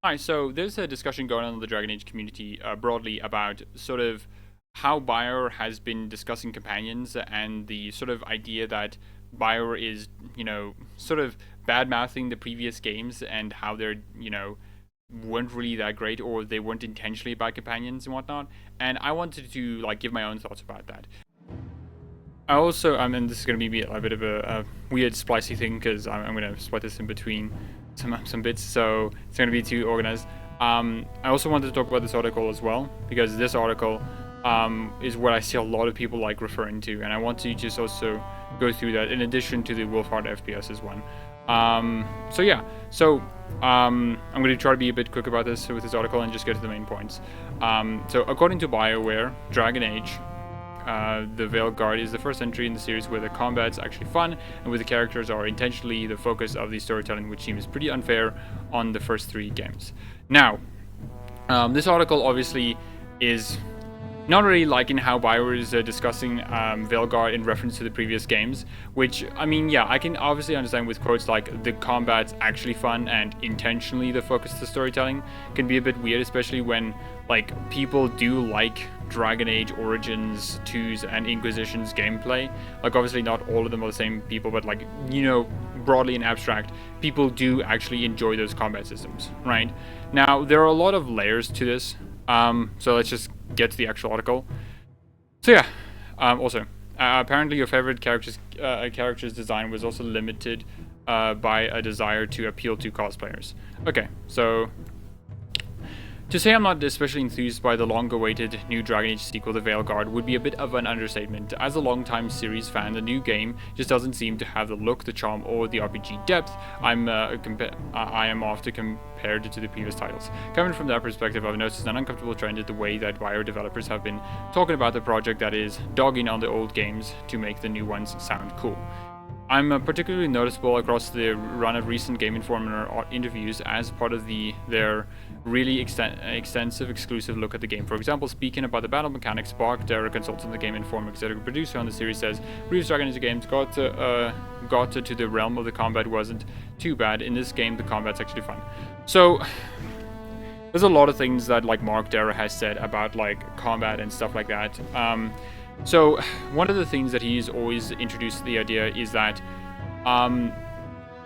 Hi, so there's a discussion going on in the Dragon Age community broadly about sort of how Bioware has been discussing companions and the sort of idea that Bioware is, sort of bad-mouthing the previous games and how they're, weren't really that great or they weren't intentionally bad companions and whatnot. And I wanted to give my own thoughts about that. I also, and this is going to be a bit of a weird splicey thing because I'm going to split this in between some bits, so it's going to be too organized. I also wanted to talk about this article as well because this article is what I see a lot of people referring to, and I want to just also go through that in addition to the WolfheartFPS one. I'm going to try to be a bit quick about this with this article and just get to the main points. So according to Bioware, Dragon Age the Veilguard is the first entry in the series where the combat's actually fun and where the characters are intentionally the focus of the storytelling, which seems pretty unfair on the first 3 games. Now, this article obviously is not really liking how Bioware is discussing Veilguard in reference to the previous games, which, I mean, yeah, I can obviously understand with quotes like the combat's actually fun and intentionally the focus of the storytelling can be a bit weird, especially when people do like Dragon Age Origins 2's and Inquisition's gameplay. Obviously not all of them are the same people, but broadly and abstract, people do actually enjoy those combat systems, right? Now, there are a lot of layers to this, so let's just get to the actual article. So yeah, apparently your favorite character's design was also limited by a desire to appeal to cosplayers. Okay, so to say I'm not especially enthused by the long-awaited new Dragon Age sequel, The Veilguard, would be a bit of an understatement. As a long-time series fan, the new game just doesn't seem to have the look, the charm, or the RPG depth I am often compared to the previous titles. Coming from that perspective, I've noticed an uncomfortable trend in the way that Bioware developers have been talking about the project that is dogging on the old games to make the new ones sound cool. I'm particularly noticeable across the run of recent Game Informer interviews as part of their really extensive exclusive look at the game. For example, speaking about the battle mechanics, Bark, a consultant, the Game Informer executive producer on the series, says previous Dragon Age games got to the realm of the combat wasn't too bad. In this game, the combat's actually fun. So there's a lot of things that Mark Darrah has said about combat and stuff like that. So one of the things that he's always introduced the idea is that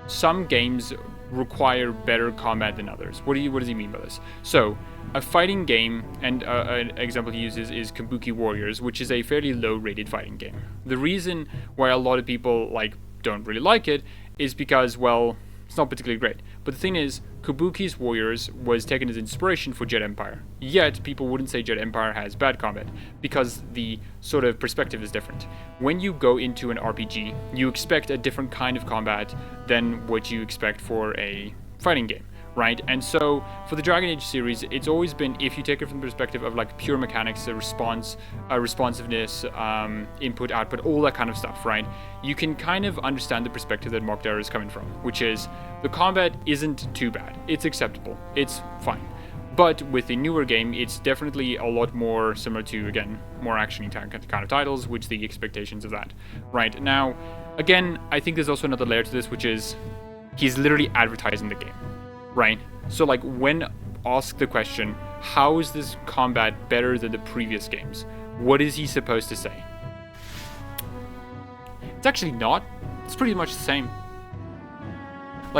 some games require better combat than others. What does he mean by this? So a fighting game, and an example he uses is Kabuki Warriors, which is a fairly low-rated fighting game. The reason why a lot of people don't really like it is because, well, it's not particularly great. But the thing is, Kabuki's Warriors was taken as inspiration for Jet Empire. Yet, people wouldn't say Jet Empire has bad combat, because the sort of perspective is different. When you go into an RPG, you expect a different kind of combat than what you expect for a fighting game, right? And so, for the Dragon Age series, it's always been, if you take it from the perspective of pure mechanics, responsiveness, input, output, all that kind of stuff, right? You can kind of understand the perspective that Mark Darrah is coming from, which is, the combat isn't too bad. It's acceptable. It's fine. But with the newer game, it's definitely a lot more similar to, again, more action kind of titles, which the expectations of that. Right, now, again, I think there's also another layer to this, which is, he's literally advertising the game. Right? So when asked the question, how is this combat better than the previous games? What is he supposed to say? It's actually not. It's pretty much the same.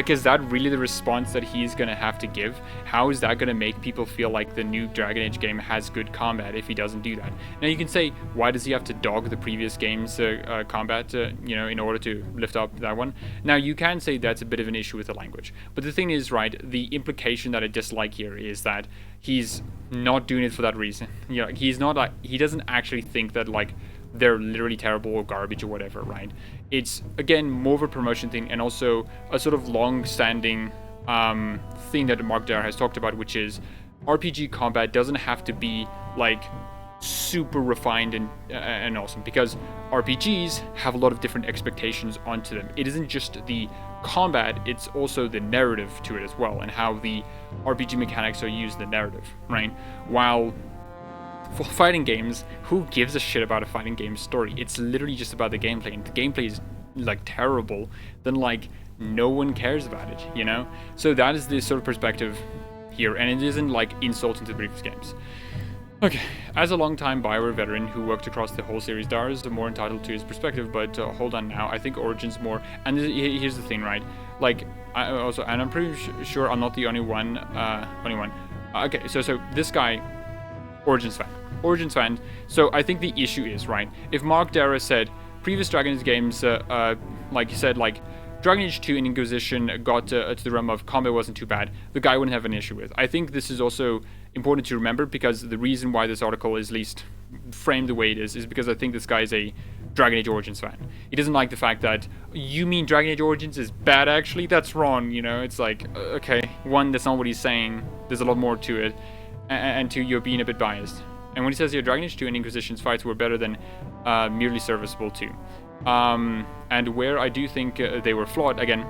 Is that really the response that he's going to have to give? How is that going to make people feel like the new Dragon Age game has good combat if he doesn't do that? Now you can say, why does he have to dog the previous game's combat, in order to lift up that one? Now you can say that's a bit of an issue with the language. But the thing is, right, the implication that I dislike here is that he's not doing it for that reason. He's not he doesn't actually think that they're literally terrible or garbage or whatever, right? It's, again, more of a promotion thing and also a sort of long-standing thing that Mark Darrah has talked about, which is RPG combat doesn't have to be, super refined and awesome, because RPGs have a lot of different expectations onto them. It isn't just the combat, it's also the narrative to it as well, and how the RPG mechanics are used in the narrative, right? While for fighting games, who gives a shit about a fighting game story? It's literally just about the gameplay, and the gameplay is terrible, then no one cares about it, So that is the sort of perspective here, and it isn't like insulting to the previous games. Okay, as a long-time Bioware veteran who worked across the whole series, Dara is more entitled to his perspective, but hold on now, I think Origin's more, and here's the thing, right? Like, and I'm pretty sure I'm not the only one, okay, so this guy, Origin's fan, so I think the issue is, right, if Mark Dara said, previous Dragon Age games, like he said, like, Dragon Age 2 in Inquisition got to the realm of combat wasn't too bad, the guy wouldn't have an issue with. I think this is also important to remember, because the reason why this article is at least framed the way it is because I think this guy is a Dragon Age Origins fan. He doesn't like the fact that, you mean Dragon Age Origins is bad actually? That's wrong, you know? It's like, okay, one, that's not what he's saying, there's a lot more to it, and two, you're being a bit biased. And when he says here, Dragon Age 2 and Inquisition's fights were better than merely serviceable too. And where I do think they were flawed, again,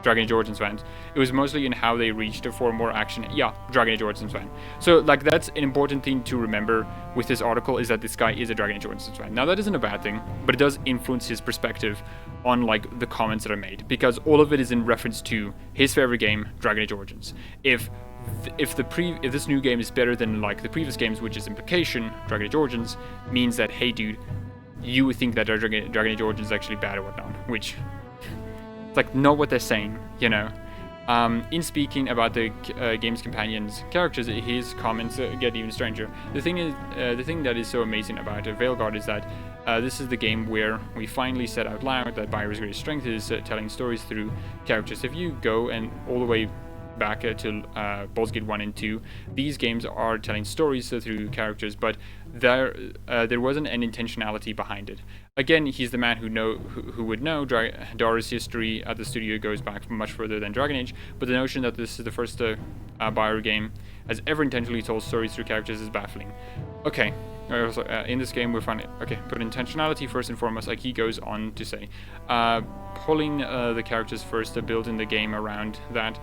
Dragon Age Origins fans, it was mostly in how they reached for more action. Yeah, Dragon Age Origins fan. So, like, that's an important thing to remember with this article, is that this guy is a Dragon Age Origins fan. Now, that isn't a bad thing, but it does influence his perspective on, like, the comments that are made, because all of it is in reference to his favorite game, Dragon Age Origins. If this new game is better than, like, the previous games, which is implication, Dragon Age Origins, means that, hey, dude, you would think that Dragon Age Origins is actually bad or whatnot, which, it's like not what they're saying, you know. In speaking about the game's companions' characters, his comments get even stranger. The thing that is so amazing about Veilguard is that this is the game where we finally said out loud that Bioware's greatest strength is telling stories through characters. If you go and all the way back to Baldur's Gate 1 and 2, these games are telling stories through characters, but there wasn't an intentionality behind it. Again, he's the man who would know. Dara's history at the studio goes back much further than Dragon Age, but the notion that this is the first Bioware game has ever intentionally told stories through characters is baffling. Okay, in this game we're finding, okay, but intentionality first and foremost, like he goes on to say, pulling the characters first, building the game around that,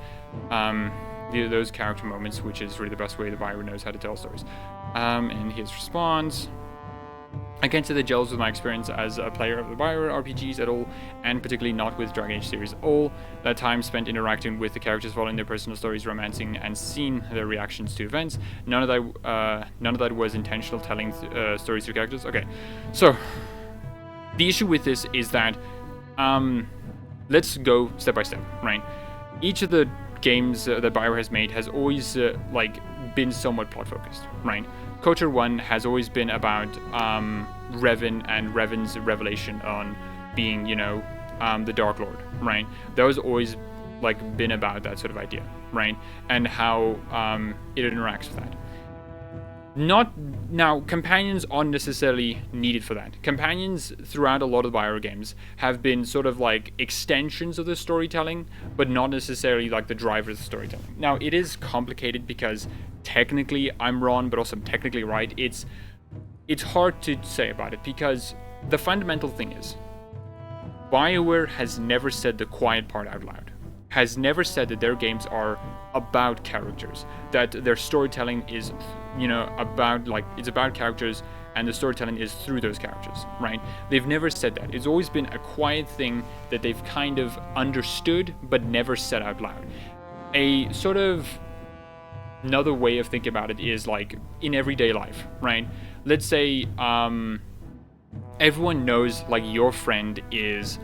those character moments, which is really the best way the Bioware knows how to tell stories. And his response: I can't say that gels with my experience as a player of the Bioware RPGs at all, and particularly not with Dragon Age series at all. That time spent interacting with the characters, following their personal stories, romancing, and seeing their reactions to events. None of that was intentional telling stories through characters. Okay, so the issue with this is that let's go step by step, right? Each of the games that Bioware has made has always been somewhat plot focused, right? KOTOR 1 has always been about Revan and Revan's revelation on being, the Dark Lord, right? That was always been about that sort of idea, right? And how it interacts with that. Now, companions aren't necessarily needed for that. Companions throughout a lot of the Bioware games have been sort of like extensions of the storytelling, but not necessarily like the driver of the storytelling. Now, it is complicated because technically I'm wrong, but also I'm technically right. It's hard to say about it, because the fundamental thing is Bioware has never said the quiet part out loud. Has never said that their games are about characters, that their storytelling is, it's about characters and the storytelling is through those characters, right? They've never said that. It's always been a quiet thing that they've kind of understood but never said out loud. A sort of another way of thinking about it is like in everyday life, right? Let's say everyone knows your friend is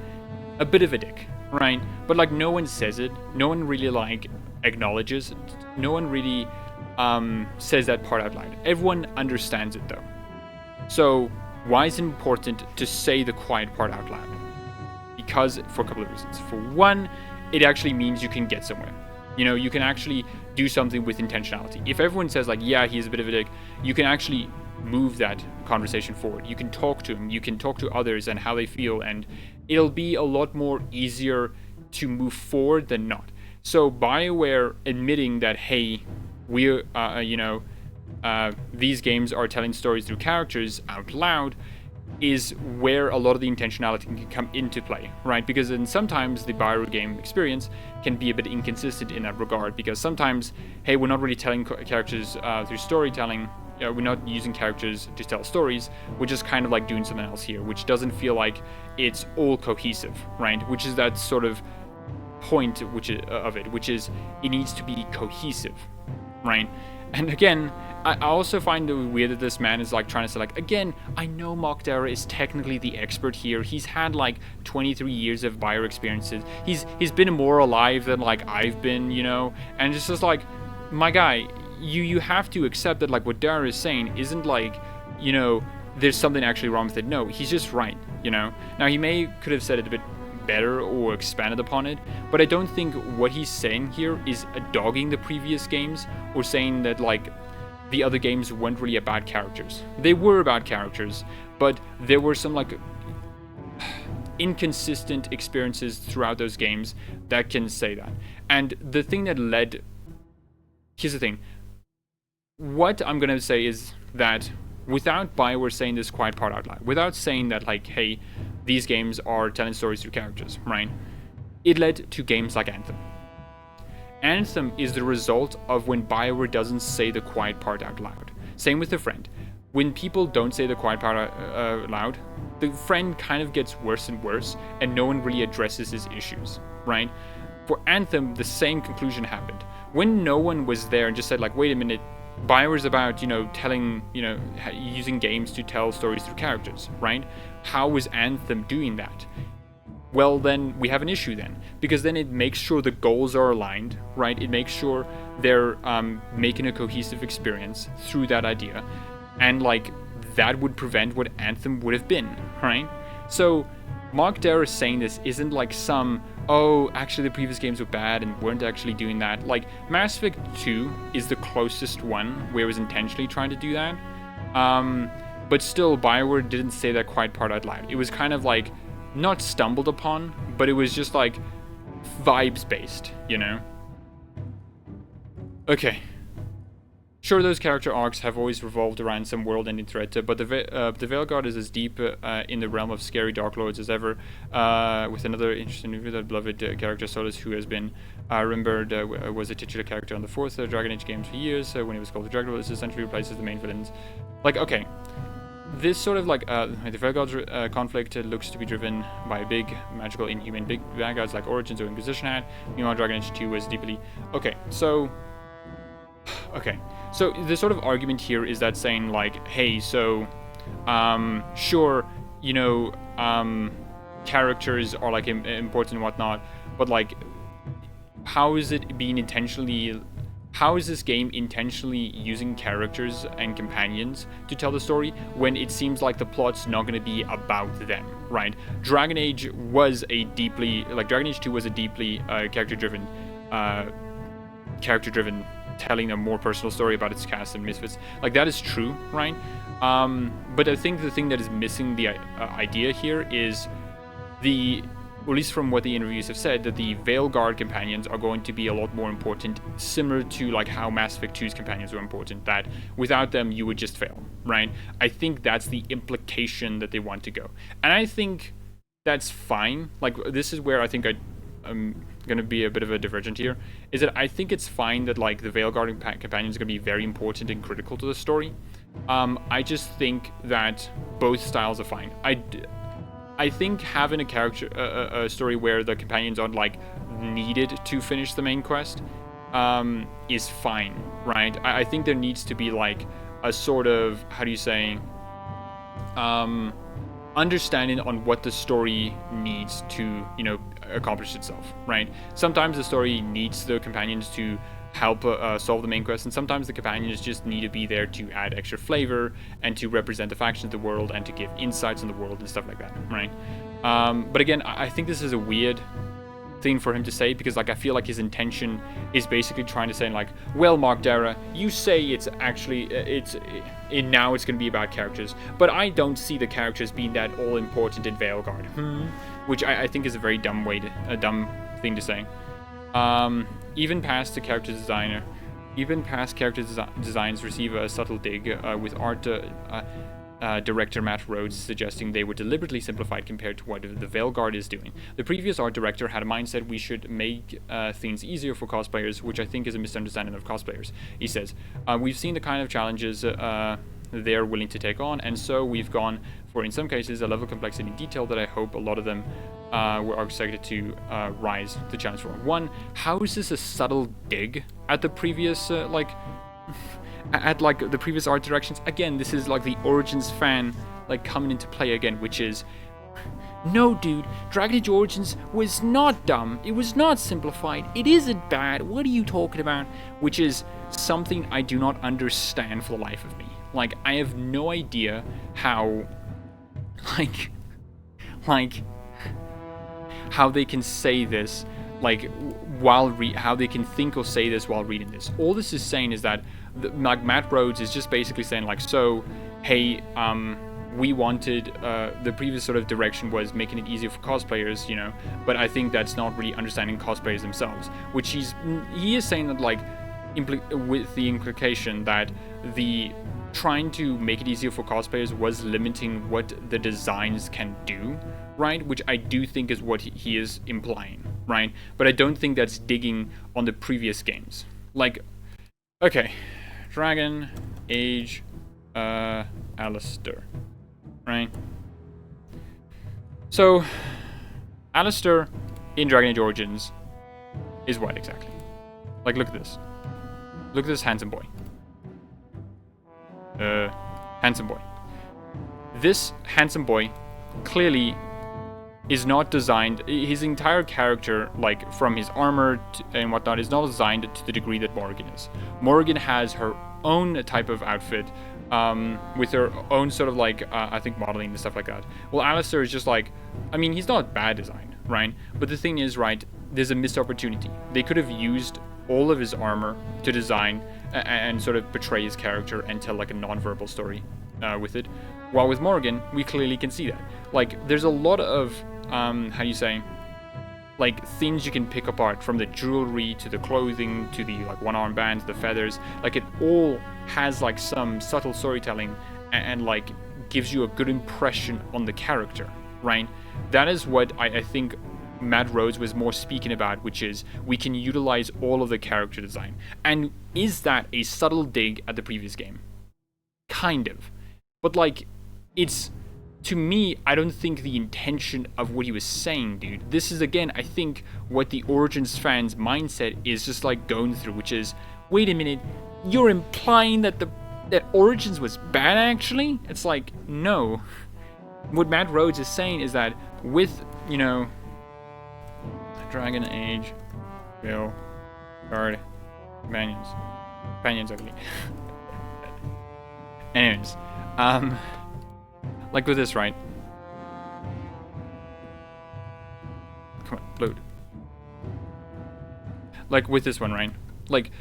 a bit of a dick, right? But no one says it, no one really acknowledges it, no one really says that part out loud. Everyone understands it though. So why is it important to say the quiet part out loud? Because for a couple of reasons. For one, it actually means you can get somewhere. You can actually do something with intentionality. If everyone says yeah, he's a bit of a dick, you can actually move that conversation forward. You can talk to him, you can talk to others and how they feel, and it'll be a lot more easier to move forward than not. So Bioware admitting that, hey, we're, these games are telling stories through characters out loud is where a lot of the intentionality can come into play, right? Because then sometimes the Bioware game experience can be a bit inconsistent in that regard, because sometimes, hey, we're not really telling characters through storytelling, we're not using characters to tell stories, we're just kind of doing something else here, which doesn't feel like it's all cohesive, right? Which is that sort of point which is it needs to be cohesive. right? And again, I also find it weird that this man is like trying to say like, again, I know Mark Dara is technically the expert here. He's had like 23 years of Bioware experiences. He's been more alive than like I've been, you know. And it's just like, my guy, you have to accept that like what Dara is saying isn't like, you know, there's something actually wrong with it. No, he's just right, you know. Now he could have said it a bit better or expanded upon it, but I don't think what he's saying here is dogging the previous games or saying that like the other games weren't really about characters. They were about characters, but there were some like inconsistent experiences throughout those games that can say that. And the thing that led, here's the thing, what I'm gonna say is that without Bioware saying this quiet part out loud, without saying that like, hey, these games are telling stories through characters, right? It led to games like Anthem. Anthem is the result of when Bioware doesn't say the quiet part out loud. Same with The Friend. When people don't say the quiet part out loud, the friend kind of gets worse and worse, and no one really addresses his issues, right? For Anthem, the same conclusion happened. When no one was there and just said like, wait a minute, Bioware's about, you know, telling, you know, using games to tell stories through characters, right? How is Anthem doing that? Well, then we have an issue then, because then it makes sure the goals are aligned, right? It makes sure they're making a cohesive experience through that idea, and like that would prevent what Anthem would have been, right? So Mark Dara saying this isn't like some, oh, actually the previous games were bad and weren't actually doing that. Like Mass Effect 2 is the closest one where it was intentionally trying to do that, but still Bioware didn't say that quiet part out loud. It was kind of like not stumbled upon, but it was just like vibes based, you know? Okay. Sure, those character arcs have always revolved around some world-ending threat, but the Veilguard is as deep in the realm of scary Dark Lords as ever, with another interesting beloved character, Solus, who has been remembered, was a titular character on the fourth Dragon Age games for years, when he was called the Dragon Lord. This essentially replaces the main villains. Like, okay. This sort of like, the Veilguard's conflict looks to be driven by big, magical, inhuman big bad guys like Origins or Inquisition had. Meanwhile, Dragon Age 2 was deeply... Okay, so the sort of argument here is that saying like, hey, so, sure, you know, characters are like important and whatnot, but like, how is it being intentionally... How is this game intentionally using characters and companions to tell the story when it seems like the plot's not going to be about them, right? Dragon Age was a deeply, like Dragon Age 2 was a deeply character-driven, telling a more personal story about its cast and misfits. Like that is true, right? But I think the thing that is missing the idea here is or at least from what the interviews have said, that the Veilguard companions are going to be a lot more important, similar to like how Mass Effect 2's companions were important, that without them you would just fail, right? I think that's the implication that they want to go. And I think that's fine. Like, this is where I think I'm going to be a bit of a divergent here, is that I think it's fine that like the Veilguard companions are going to be very important and critical to the story. I just think that both styles are fine. I think having a story where the companions aren't like needed to finish the main quest is fine, right? I think there needs to be like a sort of, how do you say, understanding on what the story needs to, you know, accomplish itself, right? Sometimes the story needs the companions to help solve the main quest, and sometimes the companions just need to be there to add extra flavor and to represent the factions of the world and to give insights on the world and stuff like that, right? But again, I think this is a weird thing for him to say, because like I feel like his intention is basically trying to say like, well, Mark Dara, you say it's actually now it's going to be about characters, but I don't see the characters being that all important in Veilguard, which I think is a very dumb thing to say. Even past character designs receive a subtle dig, with art director Matt Rhodes suggesting they were deliberately simplified compared to what the Veilguard is doing. The previous art director had a mindset we should make things easier for cosplayers, which I think is a misunderstanding of cosplayers. He says, we've seen the kind of challenges they're willing to take on, and so we've gone for, in some cases, a level of complexity and detail that I hope a lot of them were expected to rise the challenge for. One, how is this a subtle dig at the previous at like the previous art directions? Again, this is like the Origins fan like coming into play again, which is, no dude, Dragon Age Origins was not dumb, it was not simplified, it isn't bad, what are you talking about? Which is something I do not understand for the life of me. Like, I have no idea how how they can say this, like, how they can think or say this while reading this. All this is saying is that like Matt Rhodes is just basically saying like, so hey, we wanted the previous sort of direction was making it easier for cosplayers, you know, but I think that's not really understanding cosplayers themselves, which he is saying that like with the implication that the trying to make it easier for cosplayers was limiting what the designs can do, right? Which I do think is what he is implying, right? But I don't think that's digging on the previous games. Like, okay, Dragon Age Alistair, right? So Alistair in Dragon Age Origins is what exactly? Like, look at this. Look at this handsome boy. Handsome boy. This handsome boy clearly is not designed, his entire character, like from his armor and whatnot, is not designed to the degree that Morrigan is. Morrigan has her own type of outfit, with her own sort of like, I think modeling and stuff like that. Well, Alistair is just like, I mean, he's not bad designed, right? But the thing is, right, there's a missed opportunity. They could have used all of his armor to design and sort of portray his character and tell like a non-verbal story with it. While with Morrigan, we clearly can see that. Like, there's a lot of, how do you say, like things you can pick apart, from the jewelry to the clothing to the like one-arm bands, the feathers. Like, it all has like some subtle storytelling and like gives you a good impression on the character, right? That is what I think Matt Rhodes was more speaking about, which is we can utilize all of the character design. And is that a subtle dig at the previous game? Kind of. But like, it's, to me, I don't think the intention of what he was saying, dude. This is, again, I think what the Origins fans' mindset is just like going through, which is, wait a minute, you're implying that that Origins was bad, actually? It's like, no. What Matt Rhodes is saying is that with, you know, Dragon Age Veilguard companions ugly. Anyways, like with this, right? Come on, load. Like with this one, right? Like,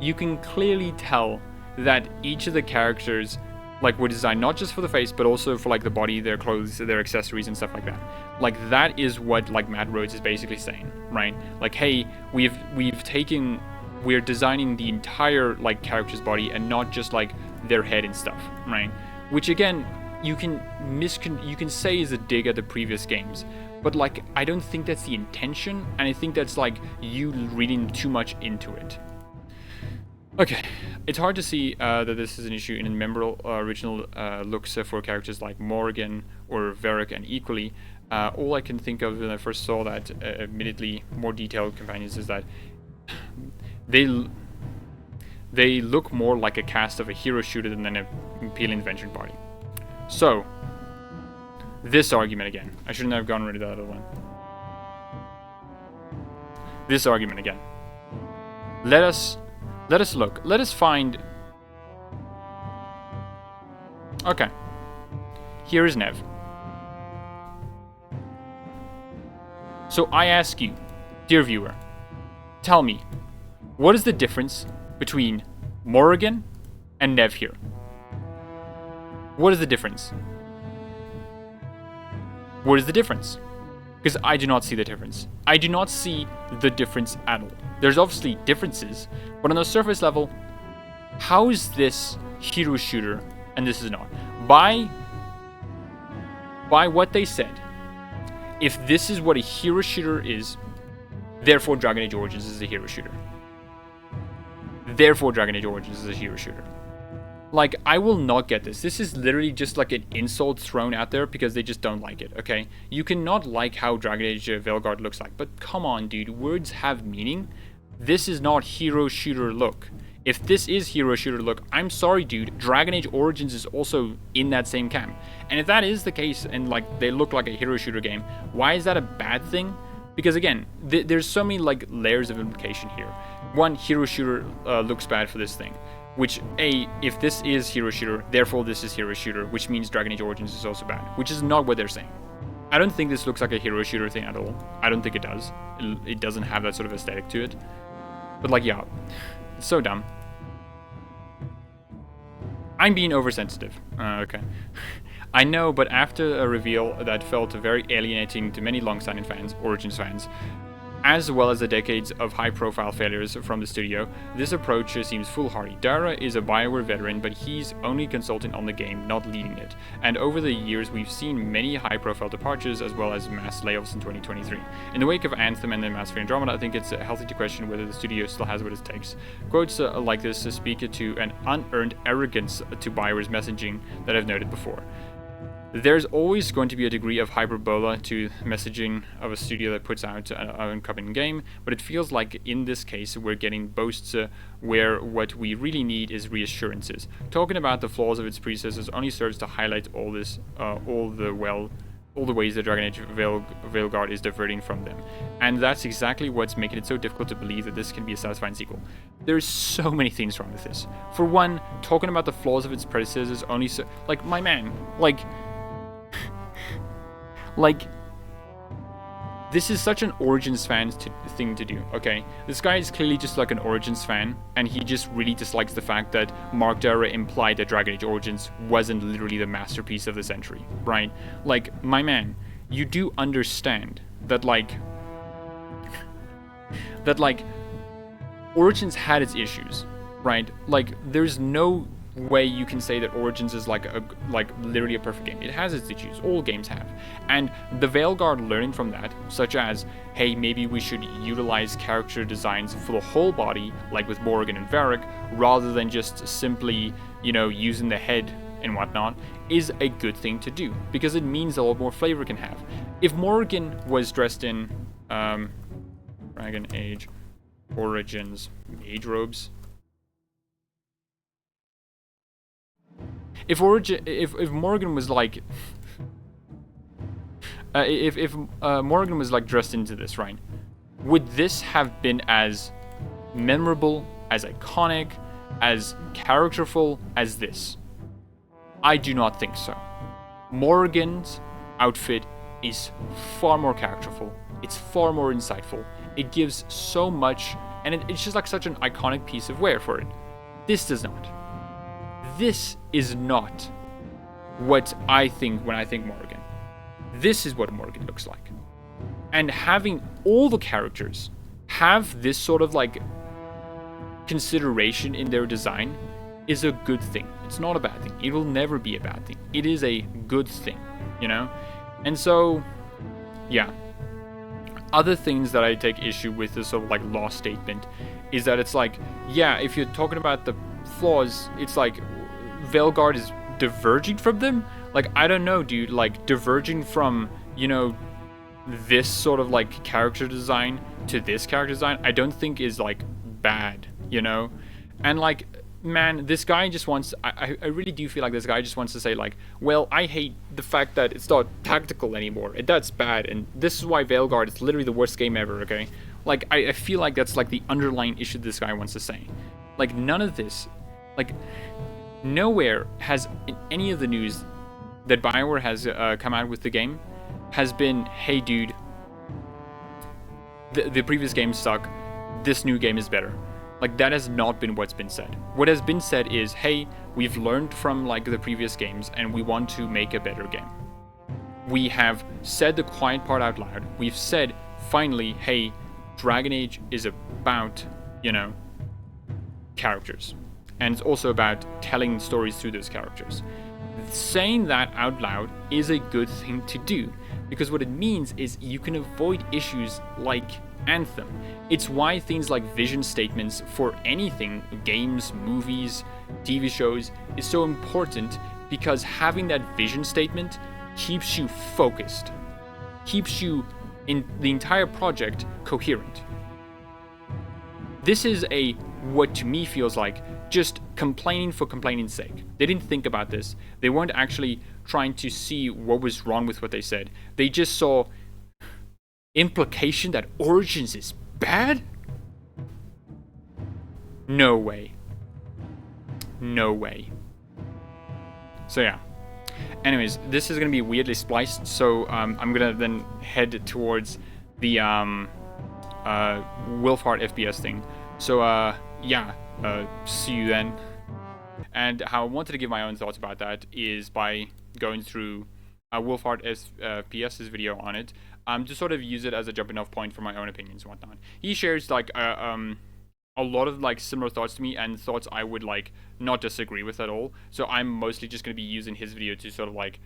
you can clearly tell that each of the characters like were designed not just for the face, but also for like the body, their clothes, their accessories and stuff like that. Like, that is what like Matt Rhodes is basically saying, right? Like, hey, we're designing the entire like character's body and not just like their head and stuff, right? Which again, you can say is a dig at the previous games, but like, I don't think that's the intention, and I think that's like you reading too much into it. Okay, it's hard to see that this is an issue in memorable original looks for characters like Morrigan or Varric, and equally, all I can think of when I first saw that, admittedly more detailed companions, is that they look more like a cast of a hero shooter than an appealing adventure party. So, this argument again. I shouldn't have gone rid of that other one. This argument again. Let us look. Let us find... Okay. Here is Nev. So I ask you, dear viewer, tell me, what is the difference between Morrigan and Nev here? What is the difference? What is the difference? Because I do not see the difference. I do not see the difference at all. There's obviously differences, but on the surface level, how is this hero shooter and this is not? By what they said, if this is what a hero shooter is, therefore Dragon Age Origins is a hero shooter. Therefore Dragon Age Origins is a hero shooter. Like, I will not get this. This is literally just like an insult thrown out there because they just don't like it, okay? You cannot like how Dragon Age Veilguard looks like, but come on, dude. Words have meaning. This is not hero shooter look. If this is hero shooter look, I'm sorry, dude. Dragon Age Origins is also in that same camp. And if that is the case and like they look like a hero shooter game, why is that a bad thing? Because again, there's so many like layers of implication here. One, hero shooter looks bad for this thing. Which, if this is hero shooter, therefore this is hero shooter, which means Dragon Age Origins is also bad, which is not what they're saying. I don't think this looks like a hero shooter thing at all. I don't think it does. It doesn't have that sort of aesthetic to it. But like, yeah, it's so dumb. I'm being oversensitive. Okay. I know, but after a reveal that felt very alienating to many long-standing fans, Origins fans, as well as the decades of high-profile failures from the studio, this approach seems foolhardy. Dara is a Bioware veteran, but he's only consulting on the game, not leading it. And over the years, we've seen many high-profile departures as well as mass layoffs in 2023. In the wake of Anthem and the Mass Effect Andromeda, I think it's healthy to question whether the studio still has what it takes. Quotes like this speak to an unearned arrogance to Bioware's messaging that I've noted before. There's always going to be a degree of hyperbola to messaging of a studio that puts out an upcoming game, but it feels like in this case we're getting boasts where what we really need is reassurances. Talking about the flaws of its predecessors only serves to highlight all the ways that Dragon Age Veilguard is diverting from them. And that's exactly what's making it so difficult to believe that this can be a satisfying sequel. There's so many things wrong with this. For one, talking about the flaws of its predecessors only like, my man, like, this is such an Origins fan thing to do, okay? This guy is clearly just like an Origins fan, and he just really dislikes the fact that Mark Dara implied that Dragon Age Origins wasn't literally the masterpiece of the century, right? Like, my man, you do understand that, like, Origins had its issues, right? Like, there's no way you can say that Origins is like literally a perfect game. It has its issues. All games have. And the Veilguard learning from that, such as, hey, maybe we should utilize character designs for the whole body, like with Morrigan and Varric, rather than just simply, you know, using the head and whatnot, is a good thing to do, because it means a lot more flavor can have. If Morrigan was dressed in Dragon Age Origins mage robes, if Morrigan was like, if Morrigan was like dressed into this, right? Would this have been as memorable, as iconic, as characterful as this? I do not think so. Morrigan's outfit is far more characterful. It's far more insightful. It gives so much, and it's just like such an iconic piece of wear for it. This does not. This is not what I think when I think Morrigan. This is what Morrigan looks like. And having all the characters have this sort of like consideration in their design is a good thing. It's not a bad thing. It will never be a bad thing. It is a good thing, you know? And so, yeah. Other things that I take issue with this sort of like law statement is that it's like, yeah, if you're talking about the flaws, it's like Veilguard is diverging from them. Like, I don't know, dude, like diverging from, you know, this sort of like character design to this character design, I don't think is like bad, you know? And like, man, this guy just wants, I really do feel like this guy just wants to say like, well, I hate the fact that it's not tactical anymore, and that's bad, and this is why Veilguard is literally the worst game ever, okay? Like, I feel like that's like the underlying issue this guy wants to say. Like, none of this, like, nowhere has in any of the news that Bioware has come out with the game has been, hey dude, the previous game suck, this new game is better. Like, that has not been what's been said. What has been said is, hey, we've learned from like the previous games and we want to make a better game. We have said the quiet part out loud. We've said, finally, hey, Dragon Age is about, you know, characters. And it's also about telling stories through those characters. Saying that out loud is a good thing to do, because what it means is you can avoid issues like Anthem. It's why things like vision statements for anything, games, movies, TV shows, is so important, because having that vision statement keeps you focused, keeps you in the entire project coherent. This is what to me feels like just complaining for complaining's sake. They didn't think about this. They weren't actually trying to see what was wrong with what they said. They just saw implication that Origins is bad? No way. No way. So yeah. Anyways, this is going to be weirdly spliced, so I'm going to then head towards the WolfheartFPS thing. So yeah, see you then. And how I wanted to give my own thoughts about that is by going through WolfheartFPS's video on it, to sort of use it as a jumping off point for my own opinions and whatnot. He shares like a lot of like similar thoughts to me, and thoughts I would like not disagree with at all. So I'm mostly just going to be using his video to sort of like,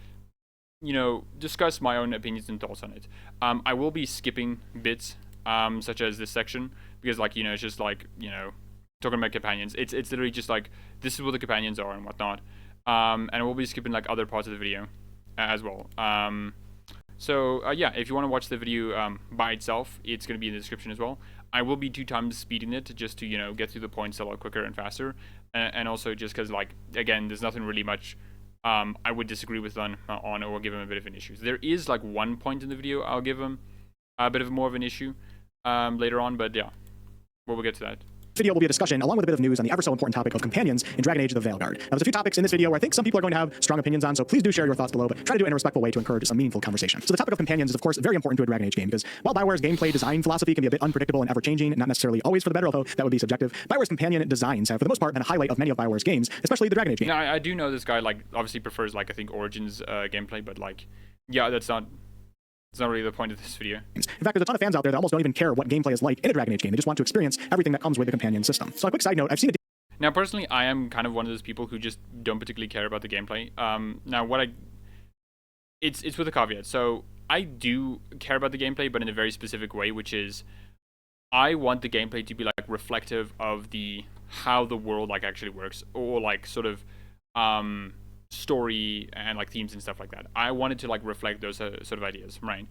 you know, discuss my own opinions and thoughts on it. I will be skipping bits such as this section, because like, you know, it's just like, you know, talking about companions. It's literally just like, this is what the companions are and whatnot. And we'll be skipping like other parts of the video as well. So yeah, if you want to watch the video by itself, it's going to be in the description as well. I will be 2 times speeding it just to, you know, get through the points a lot quicker and faster. And also just because, like, again, there's nothing really much I would disagree with on or give him a bit of an issue. There is like one point in the video I'll give him a bit of more of an issue later on, but yeah, we'll get to that. This video will be a discussion along with a bit of news on the ever so important topic of companions in Dragon Age the Veilguard. Now, there's a few topics in this video where I think some people are going to have strong opinions on, so please do share your thoughts below, but try to do it in a respectful way to encourage some meaningful conversation. So the topic of companions is of course very important to a Dragon Age game, because while Bioware's gameplay design philosophy can be a bit unpredictable and ever-changing, and not necessarily always for the better, although that would be subjective, Bioware's companion designs have for the most part been a highlight of many of Bioware's games, especially the Dragon Age game. Now, I do know this guy like obviously prefers like I think Origins gameplay, but like yeah, it's not really the point of this video. In fact, there's a ton of fans out there that almost don't even care what gameplay is like in a Dragon Age game. They just want to experience everything that comes with the companion system. So a quick side note, I've seen Now, personally, I am kind of one of those people who just don't particularly care about the gameplay. Now, it's with a caveat. So I do care about the gameplay, but in a very specific way, which is I want the gameplay to be like reflective of how the world like actually works, or like sort of story and like themes and stuff like that. I wanted to like reflect those sort of ideas, right?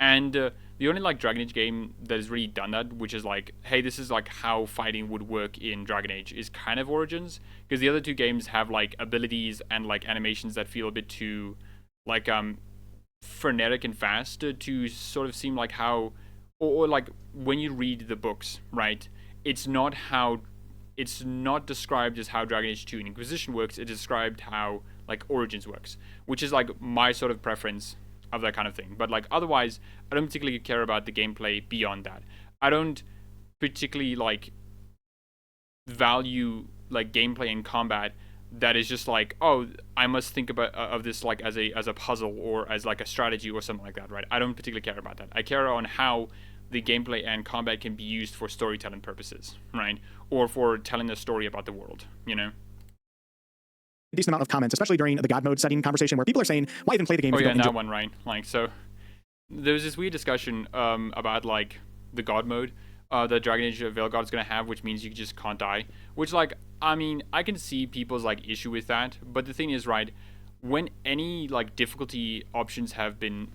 And the only like Dragon Age game that has really done that, which is like, hey, this is like how fighting would work in Dragon Age, is kind of Origins, because the other 2 games have like abilities and like animations that feel a bit too like frenetic and fast to sort of seem like how, or like when you read the books, right? It's not described as how Dragon Age 2 and Inquisition works. It's described how like Origins works, which is like my sort of preference of that kind of thing. But like otherwise, I don't particularly care about the gameplay beyond that. I don't particularly like value like gameplay and combat that is just like, oh, I must think about of this like as a puzzle or as like a strategy or something like that, right? I don't particularly care about that. I care on how the gameplay and combat can be used for storytelling purposes, right? Or for telling a story about the world, you know? A decent amount of comments, especially during the God mode setting conversation, where people are saying, why even play the game? Oh yeah, that one, right? Like, so there was this weird discussion about like the God mode that Dragon Age Veilguard is gonna have, which means you just can't die. Which, like, I mean, I can see people's like issue with that, but the thing is, right, when any like difficulty options have been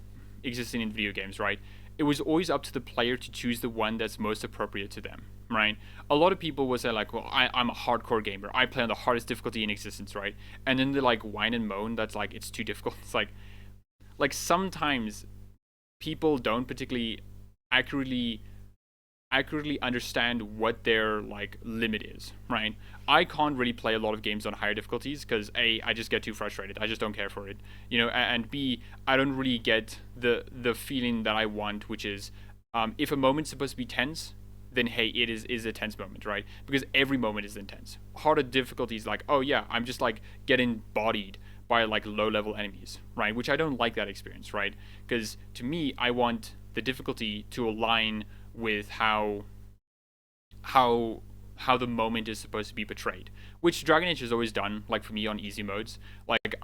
existing in video games, right, it was always up to the player to choose the one that's most appropriate to them, right? A lot of people would say like, well, I'm a hardcore gamer, I play on the hardest difficulty in existence, right? And then they like whine and moan that's like it's too difficult. It's like sometimes people don't particularly accurately understand what their like limit is, right? I can't really play a lot of games on higher difficulties because A, I just get too frustrated. I just don't care for it, you know, and B, I don't really get the feeling that I want, which is if a moment's supposed to be tense, then hey, it is a tense moment, right? Because every moment is intense. Harder difficulties like, oh yeah, I'm just like getting bodied by like low level enemies, right? Which I don't like that experience, right? Because to me, I want the difficulty to align with how the moment is supposed to be portrayed, which Dragon Age has always done, like for me on easy modes. Like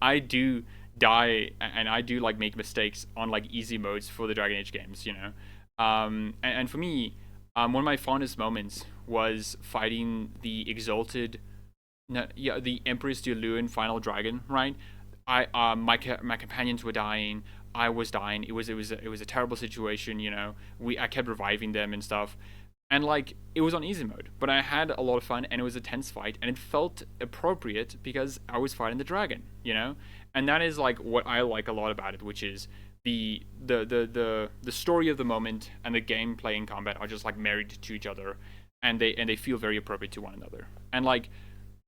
I do die and I do like make mistakes on like easy modes for the Dragon Age games, you know. And for me, one of my fondest moments was fighting the exalted, no, yeah, the Empress Diluin final dragon, right? My companions were dying. I was dying. It was a terrible situation. I kept reviving them and stuff, and like it was on easy mode, but I had a lot of fun, and it was a tense fight, and it felt appropriate because I was fighting the dragon. And that is like what I like a lot about it, which is the story of the moment and the gameplay and combat are just like married to each other, and they feel very appropriate to one another. And like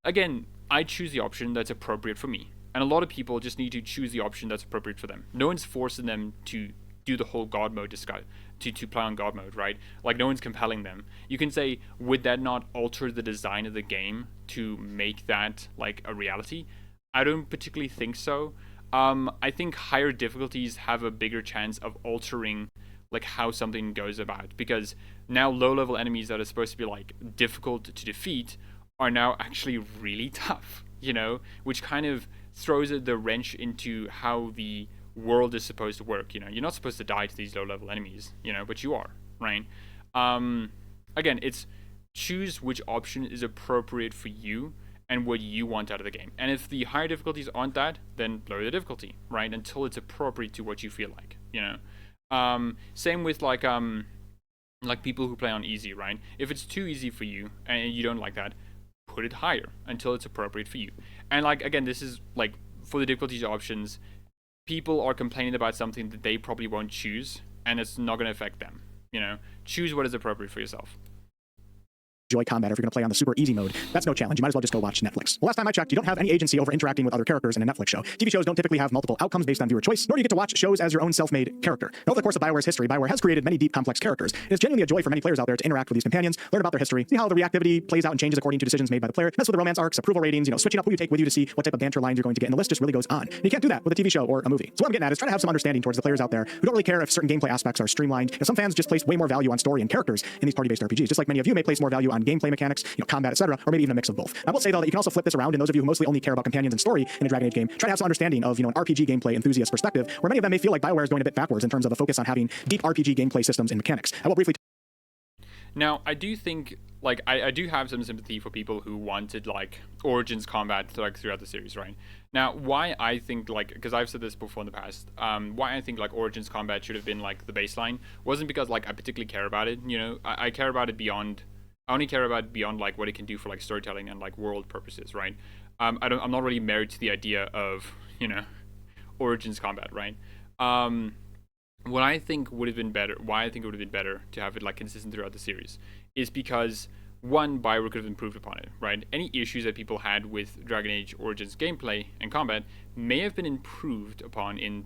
again, I choose the option that's appropriate for me. And a lot of people just need to choose the option that's appropriate for them. No one's forcing them to do the whole God mode to play on God mode, right? Like no one's compelling them. You can say, would that not alter the design of the game to make that like a reality? I don't particularly think so. I think higher difficulties have a bigger chance of altering like how something goes about, because now low level enemies that are supposed to be like difficult to defeat are now actually really tough, which kind of throws the wrench into how the world is supposed to work. You're not supposed to die to these low level enemies, but you are, right? Again, it's choose which option is appropriate for you and what you want out of the game. And if the higher difficulties aren't that, then lower the difficulty, right? Until it's appropriate to what you feel like, Same with like people who play on easy, right? If it's too easy for you and you don't like that, put it higher until it's appropriate for you. And like again, this is like for the difficulties options, people are complaining about something that they probably won't choose, and it's not going to affect them. Choose what is appropriate for yourself. Enjoy combat, or if you're going to play on the super easy mode, that's no challenge. You might as well just go watch Netflix. Well, last time I checked, you don't have any agency over interacting with other characters in a Netflix show. TV shows don't typically have multiple outcomes based on viewer choice, nor do you get to watch shows as your own self-made character. Now, over the course of Bioware's history, Bioware has created many deep, complex characters. It's genuinely a joy for many players out there to interact with these companions, learn about their history, see how the reactivity plays out and changes according to decisions made by the player, mess with the romance arcs, approval ratings, switching up who you take with you to see what type of banter lines you're going to get, and the list just really goes on. And you can't do that with a TV show or a movie. So what I'm getting at is try to have some understanding towards the players out there who don't really care if certain gameplay aspects are streamlined. Some fans just place way more value on story and characters in these party-based RPGs, just like many of you may place more value on gameplay mechanics, combat, etc., or maybe even a mix of both. I will say though that you can also flip this around, and those of you who mostly only care about companions and story in a Dragon Age game, try to have some understanding of an RPG gameplay enthusiast perspective, where many of them may feel like Bioware is going a bit backwards in terms of a focus on having deep RPG gameplay systems and mechanics. I will briefly. Now, I do think, like, I do have some sympathy for people who wanted, like, Origins combat, like, throughout the series, right? Now, why I think, like, because I've said this before in the past, why I think, like, Origins combat should have been, like, the baseline wasn't because, like, I particularly care about it, I care about it beyond, I only care about it beyond, like, what it can do for, like, storytelling and, like, world purposes, right? I'm not really married to the idea of, Origins combat, right? What I think would have been better, why I think it would have been better to have it like consistent throughout the series, is because one, Bioware could have improved upon it, right? Any issues that people had with Dragon Age Origins gameplay and combat may have been improved upon in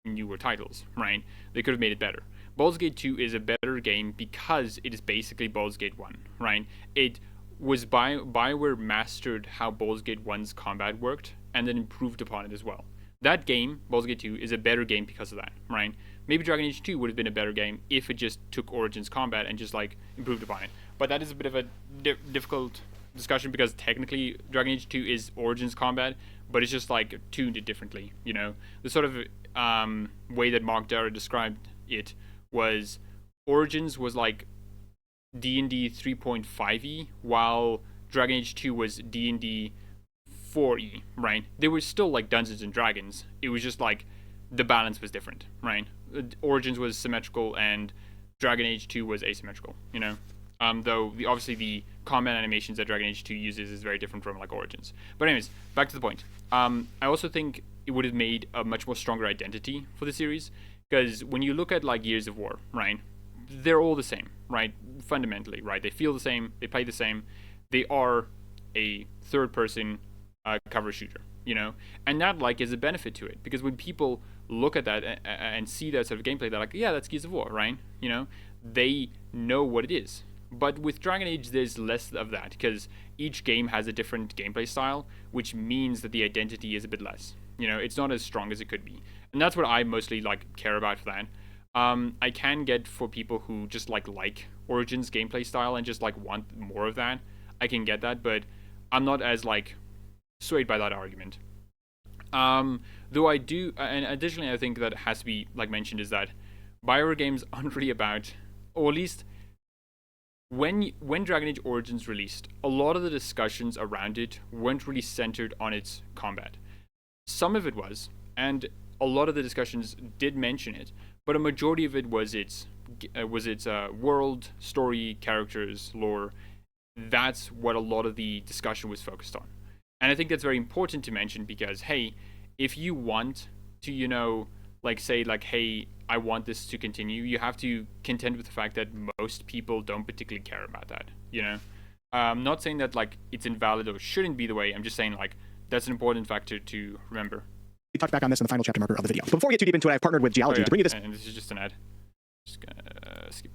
newer titles, right? They could have made it better. Baldur's Gate 2 is a better game because it is basically Baldur's Gate 1, right? It was Bioware mastered how Baldur's Gate 1's combat worked and then improved upon it as well. That game, Baldur's Gate 2, is a better game because of that, right? Maybe Dragon Age 2 would have been a better game if it just took Origins combat and just like improved upon it. But that is a bit of a difficult discussion because technically Dragon Age 2 is Origins combat, but it's just like tuned it differently, The sort of way that Mark Darrah described it was Origins was like D&D 3.5e, while Dragon Age 2 was D&D 4e, right? They were still like Dungeons and Dragons. It was just like the balance was different, right? Origins was symmetrical and Dragon Age 2 was asymmetrical, though obviously the combat animations that Dragon Age 2 uses is very different from like Origins. But anyways, back to the point. I also think it would have made a much more stronger identity for the series, because when you look at like Gears of War, right, they're all the same, right? Fundamentally, right? They feel the same, they play the same, they are a third-person cover shooter, and that like is a benefit to it, because when people look at that and see that sort of gameplay, they're like, yeah, that's Gears of War, right? They know what it is. But with Dragon Age, there's less of that, because each game has a different gameplay style, which means that the identity is a bit less. It's not as strong as it could be, and that's what I mostly like care about for that. I can get for people who just like Origins gameplay style and just like want more of that. I can get that, but I'm not as like swayed by that argument. Though I do, and additionally I think that has to be like mentioned, is that Bioware games aren't really about or at least when Dragon Age Origins released, a lot of the discussions around it weren't really centered on its combat. Some of it was, and a lot of the discussions did mention it, but a majority of it was its world, story, characters, lore. That's what a lot of the discussion was focused on. And I think that's very important to mention because, hey, if you want to, say, hey, I want this to continue, you have to contend with the fact that most people don't particularly care about that, I'm not saying that, it's invalid or shouldn't be the way. I'm just saying, that's an important factor to remember. We touched back on this in the final chapter marker of the video. But before we get too deep into it, I've partnered with Geology to bring you this. And this is just an ad. Just gonna skip.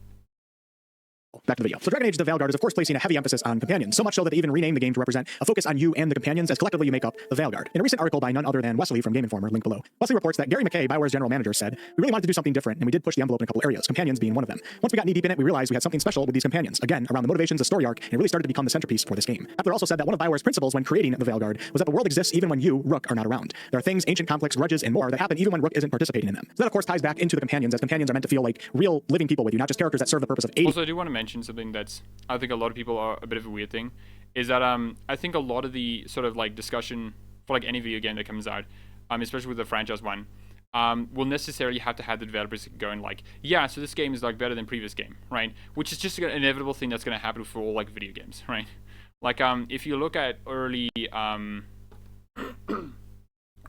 Back to the video. So Dragon Age the Veilguard is of course placing a heavy emphasis on companions, so much so that they even renamed the game to represent a focus on you and the companions as collectively you make up the Veilguard. In a recent article by none other than Wesley from Game Informer, link below, Wesley reports that Gary McKay, Bioware's general manager, said, "We really wanted to do something different, and we did push the envelope in a couple areas, companions being one of them. Once we got knee deep in it, we realized we had something special with these companions, again, around the motivations, the story arc, and it really started to become the centerpiece for this game." Appler also said that one of Bioware's principles when creating the Veilguard was that the world exists even when you, Rook, are not around. There are things, ancient conflicts, grudges, and more that happen even when Rook isn't participating in them. So that of course ties back into the companions, as companions are meant to feel like real living people with you, not just characters that serve the purpose of aiding. Also, I do want to mention something that's, I think a lot of people are a bit of a weird thing, is that I think a lot of the sort of discussion for any video game that comes out, especially with the franchise one, will necessarily have to have the developers going yeah, so this game is better than previous game, right? Which is just an inevitable thing that's going to happen for all video games, right? If you look at early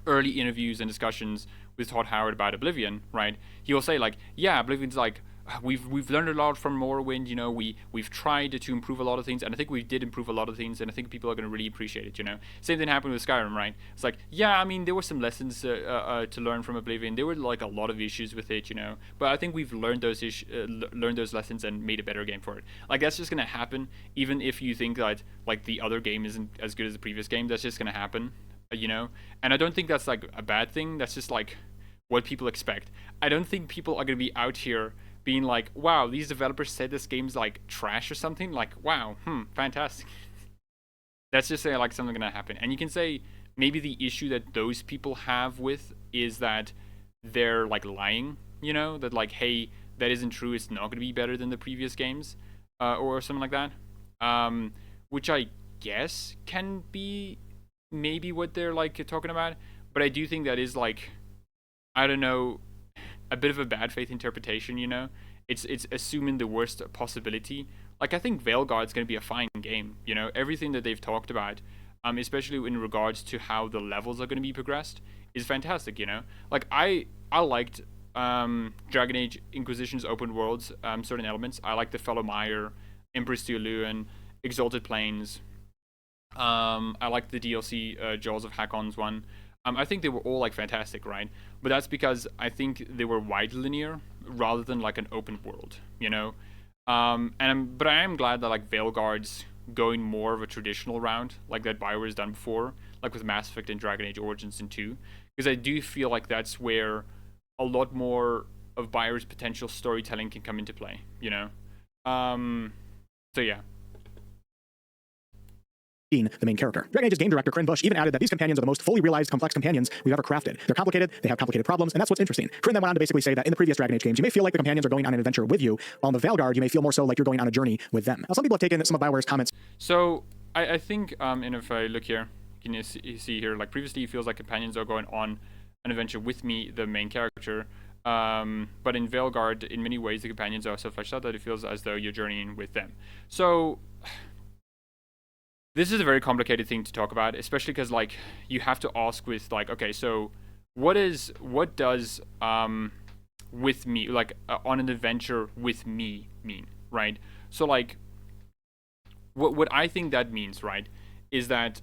early interviews and discussions with Todd Howard about Oblivion, right? He will say yeah, Oblivion's we've learned a lot from Morrowind, we've tried to improve a lot of things, and I think we did improve a lot of things, and I think people are going to really appreciate it, Same thing happened with Skyrim, right? It's yeah, I mean, there were some lessons to learn from Oblivion. There were a lot of issues with it, but I think we've learned those lessons and made a better game for it. That's just going to happen, even if you think that the other game isn't as good as the previous game. That's just going to happen, and I don't think that's a bad thing. That's just what people expect. I don't think people are going to be out here being wow, these developers said this game's trash or something. Wow, fantastic. That's just something gonna happen. And you can say maybe the issue that those people have with is that they're lying, that hey, that isn't true, it's not gonna be better than the previous games, or something like that. Which I guess can be maybe what they're talking about. But I do think that is I don't know, a bit of a bad faith interpretation, It's assuming the worst possibility. I think Veilguard's going to be a fine game, Everything that they've talked about, especially in regards to how the levels are going to be progressed, is fantastic, I liked Dragon Age Inquisition's open worlds, certain elements. I like the Fellow Mire, Empress Teoluan, Exalted Plains. I like the DLC Jaws of Hakon's one. I think they were all fantastic, right? But that's because I think they were wide linear rather than an open world, But I am glad that Veilguard's going more of a traditional route, that Bioware has done before, with Mass Effect and Dragon Age Origins and 2, because I do feel that's where a lot more of Bioware's potential storytelling can come into play, So yeah. The main character. Dragon Age's game director, Corinne Bush, even added that these companions are the most fully realized complex companions we've ever crafted. They're complicated, they have complicated problems, and that's what's interesting. Corinne then went on to basically say that in the previous Dragon Age games, you may feel like the companions are going on an adventure with you, while in the Veilguard, you may feel more so like you're going on a journey with them. Now, some people have taken some of Bioware's comments. So, I think, and if I look here, you see here, previously it feels like companions are going on an adventure with me, the main character, but in Veilguard, in many ways, the companions are so fleshed out that it feels as though you're journeying with them. So, this is a very complicated thing to talk about, especially because you have to ask with okay, so what does with me on an adventure with me mean, right? So what I think that means, right, is that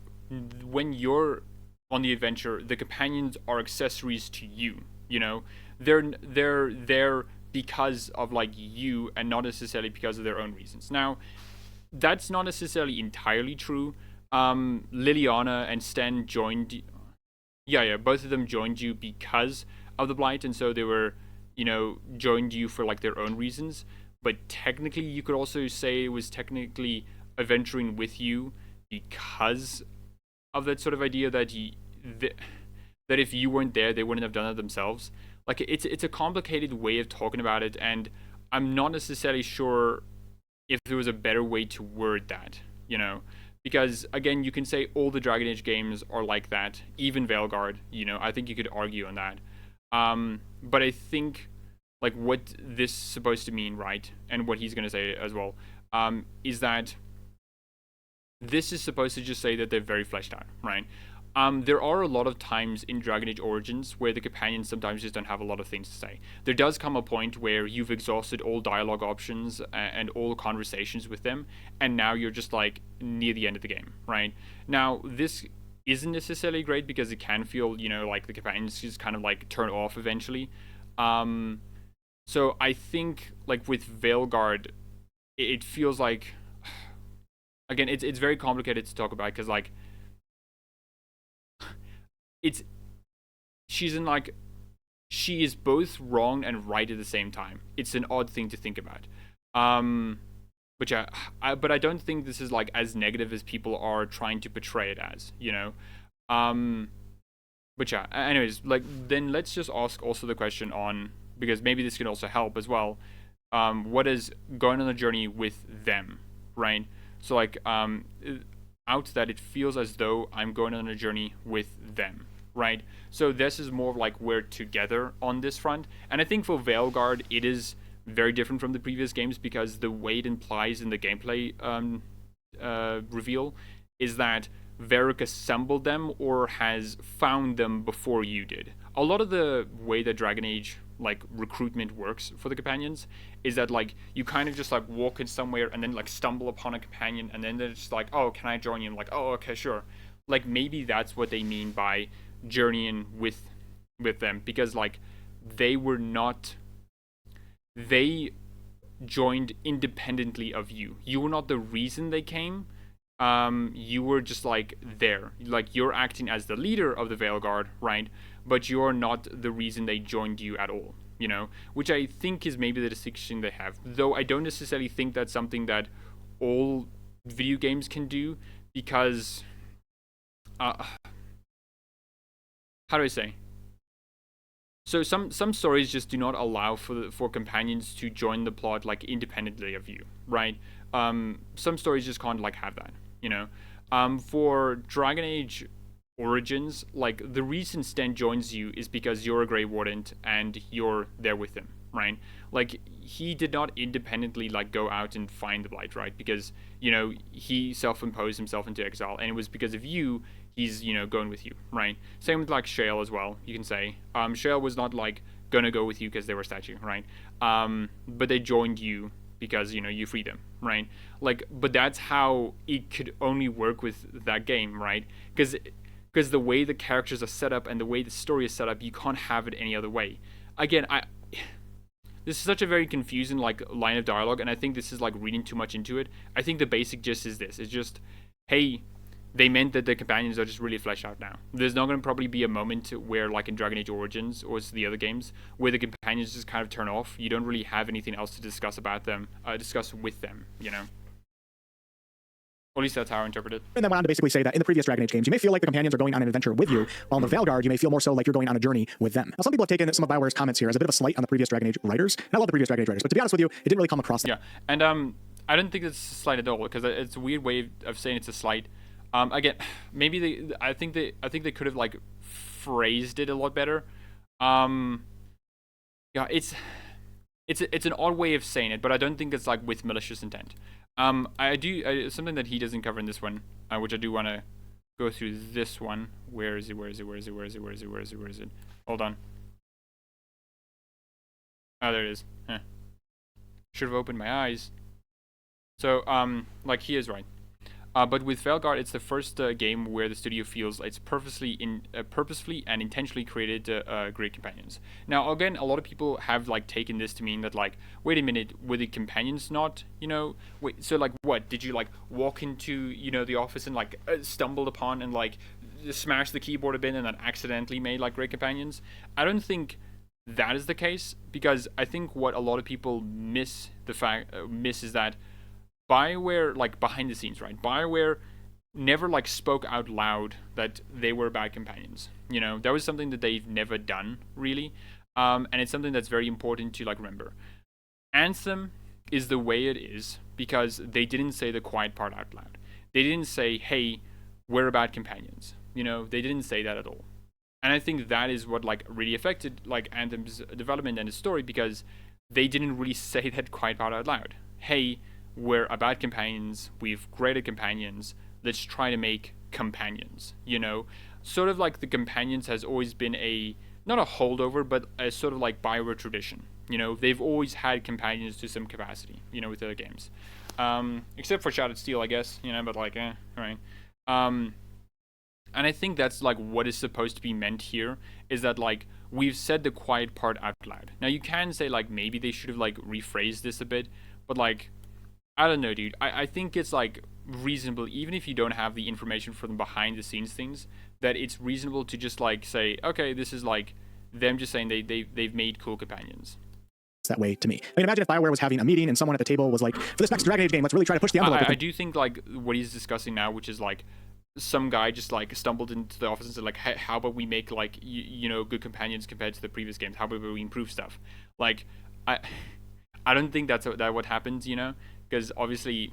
when you're on the adventure, the companions are accessories to you. They're there because of you and not necessarily because of their own reasons. Now, that's not necessarily entirely true. Liliana and Sten joined. Yeah, both of them joined you because of the Blight, and so they were, joined you for their own reasons. But technically, you could also say it was technically adventuring with you because of that sort of idea that that if you weren't there, they wouldn't have done it themselves. It's a complicated way of talking about it, and I'm not necessarily sure if there was a better way to word that, you know, because again, you can say all the Dragon Age games are like that, even Veilguard, you know, I think you could argue on that. But I think like what this is supposed to mean, right, and what he's gonna say as well, is that this is supposed to just say that they're very fleshed out, right? There are a lot of times in Dragon Age Origins where the companions sometimes just don't have a lot of things to say. There does come a point where you've exhausted all dialogue options and all conversations with them, and now you're just like near the end of the game, right? Now, this isn't necessarily great because it can feel, you know, like the companions just kind of like turn off eventually. So I think like with Veilguard, it feels like, again, it's very complicated to talk about because like it's she's in like she is both wrong and right at the same time. It's an odd thing to think about. But yeah, but I don't think this is like as negative as people are trying to portray it as, you know. But yeah, anyways, like then let's just ask also the question on, because maybe this can also help as well. What is going on a journey with them, right? So like out that it feels as though I'm going on a journey with them, right? So this is more like we're together on this front. And I think for Veilguard, it is very different from the previous games because the way it implies in the gameplay reveal is that Varric assembled them or has found them before you did. A lot of the way that Dragon Age like recruitment works for the companions is that like you kind of just like walk in somewhere and then like stumble upon a companion and then they're just like, oh, can I join you? I'm like, oh, okay, sure. Like maybe that's what they mean by journeying with them, because like they joined independently of you. You were not the reason they came. You were just like there, like you're acting as the leader of the Veilguard, right? But you're not the reason they joined you at all, you know, which I think is maybe the distinction they have. Though I don't necessarily think that's something that all video games can do, because how do I say? So some stories just do not allow for companions to join the plot like independently of you, right? Some stories just can't like have that, you know. For Dragon Age Origins, like the reason Sten joins you is because you're a Grey Warden and you're there with him, right? Like he did not independently like go out and find the Blight, right? Because, you know, he self-imposed himself into exile, and it was because of you he's, you know, going with you, right? Same with like Shale as well, you can say. Shale was not like gonna go with you because they were a statue, right? But they joined you because, you know, you freed them, right? Like, but that's how it could only work with that game, right? Because the way the characters are set up and the way the story is set up, you can't have it any other way. Again, this is such a very confusing like line of dialogue, and I think this is like reading too much into it. I think the basic gist is this: it's just, hey, they meant that the companions are just really fleshed out now. There's not going to probably be a moment where, like in Dragon Age Origins or the other games, where the companions just kind of turn off. You don't really have anything else to discuss about them, discuss with them, you know? Or at least that's how I interpret it. And then went on to basically say that in the previous Dragon Age games, you may feel like the companions are going on an adventure with you, while in the Veilguard, you may feel more so like you're going on a journey with them. Now, some people have taken some of Bioware's comments here as a bit of a slight on the previous Dragon Age writers. And I love the previous Dragon Age writers, but to be honest with you, it didn't really come across that. Yeah, and I don't think it's a slight at all, because it's a weird way of saying it's a slight. Again, maybe I think they could have like phrased it a lot better. Yeah, it's an odd way of saying it, but I don't think it's like with malicious intent. Something that he doesn't cover in this one, which I do want to go through this one. Where is it? Hold on. Oh, there it is. Should have opened my eyes. So, like he is right. But with Veilguard, it's the first game where the studio feels it's purposefully and intentionally created great companions. Now, again, a lot of people have like taken this to mean that like, wait a minute, were the companions not, you know, wait, so like what? Did you like walk into, you know, the office and like stumbled upon and like smashed the keyboard a bit and then accidentally made like great companions? I don't think that is the case, because I think what a lot of people miss is that Bioware, like behind the scenes, right? Bioware never like spoke out loud that they were bad companions. You know, that was something that they've never done really, and it's something that's very important to like remember. Anthem is the way it is because they didn't say the quiet part out loud. They didn't say, hey, we're about companions. You know, they didn't say that at all. And I think that is what like really affected like Anthem's development and its story, because they didn't really say that quiet part out loud. Hey, we're about companions, we've created companions, let's try to make companions, you know? Sort of like the companions has always been a, not a holdover, but a sort of like Bioware tradition. You know, they've always had companions to some capacity, you know, with other games. Except for Shattered Steel, I guess, you know, but like, right. And I think that's like what is supposed to be meant here, is that like we've said the quiet part out loud. Now you can say like maybe they should have like rephrased this a bit, but like I don't know, dude. I think it's like reasonable, even if you don't have the information from the behind the scenes things, that it's reasonable to just like say, okay, this is like them just saying they've made cool companions. That way to me. I mean, imagine if Bioware was having a meeting and someone at the table was like, for this next Dragon Age game, let's really try to push the envelope. I do think like what he's discussing now, which is like some guy just like stumbled into the office and said like, hey, how about we make like you know, good companions compared to the previous games? How about we improve stuff? Like I don't think that's what happens, you know, because obviously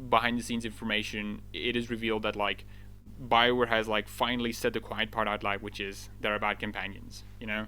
behind the scenes information, it is revealed that like Bioware has like finally said the quiet part out loud, which is they're about companions, you know.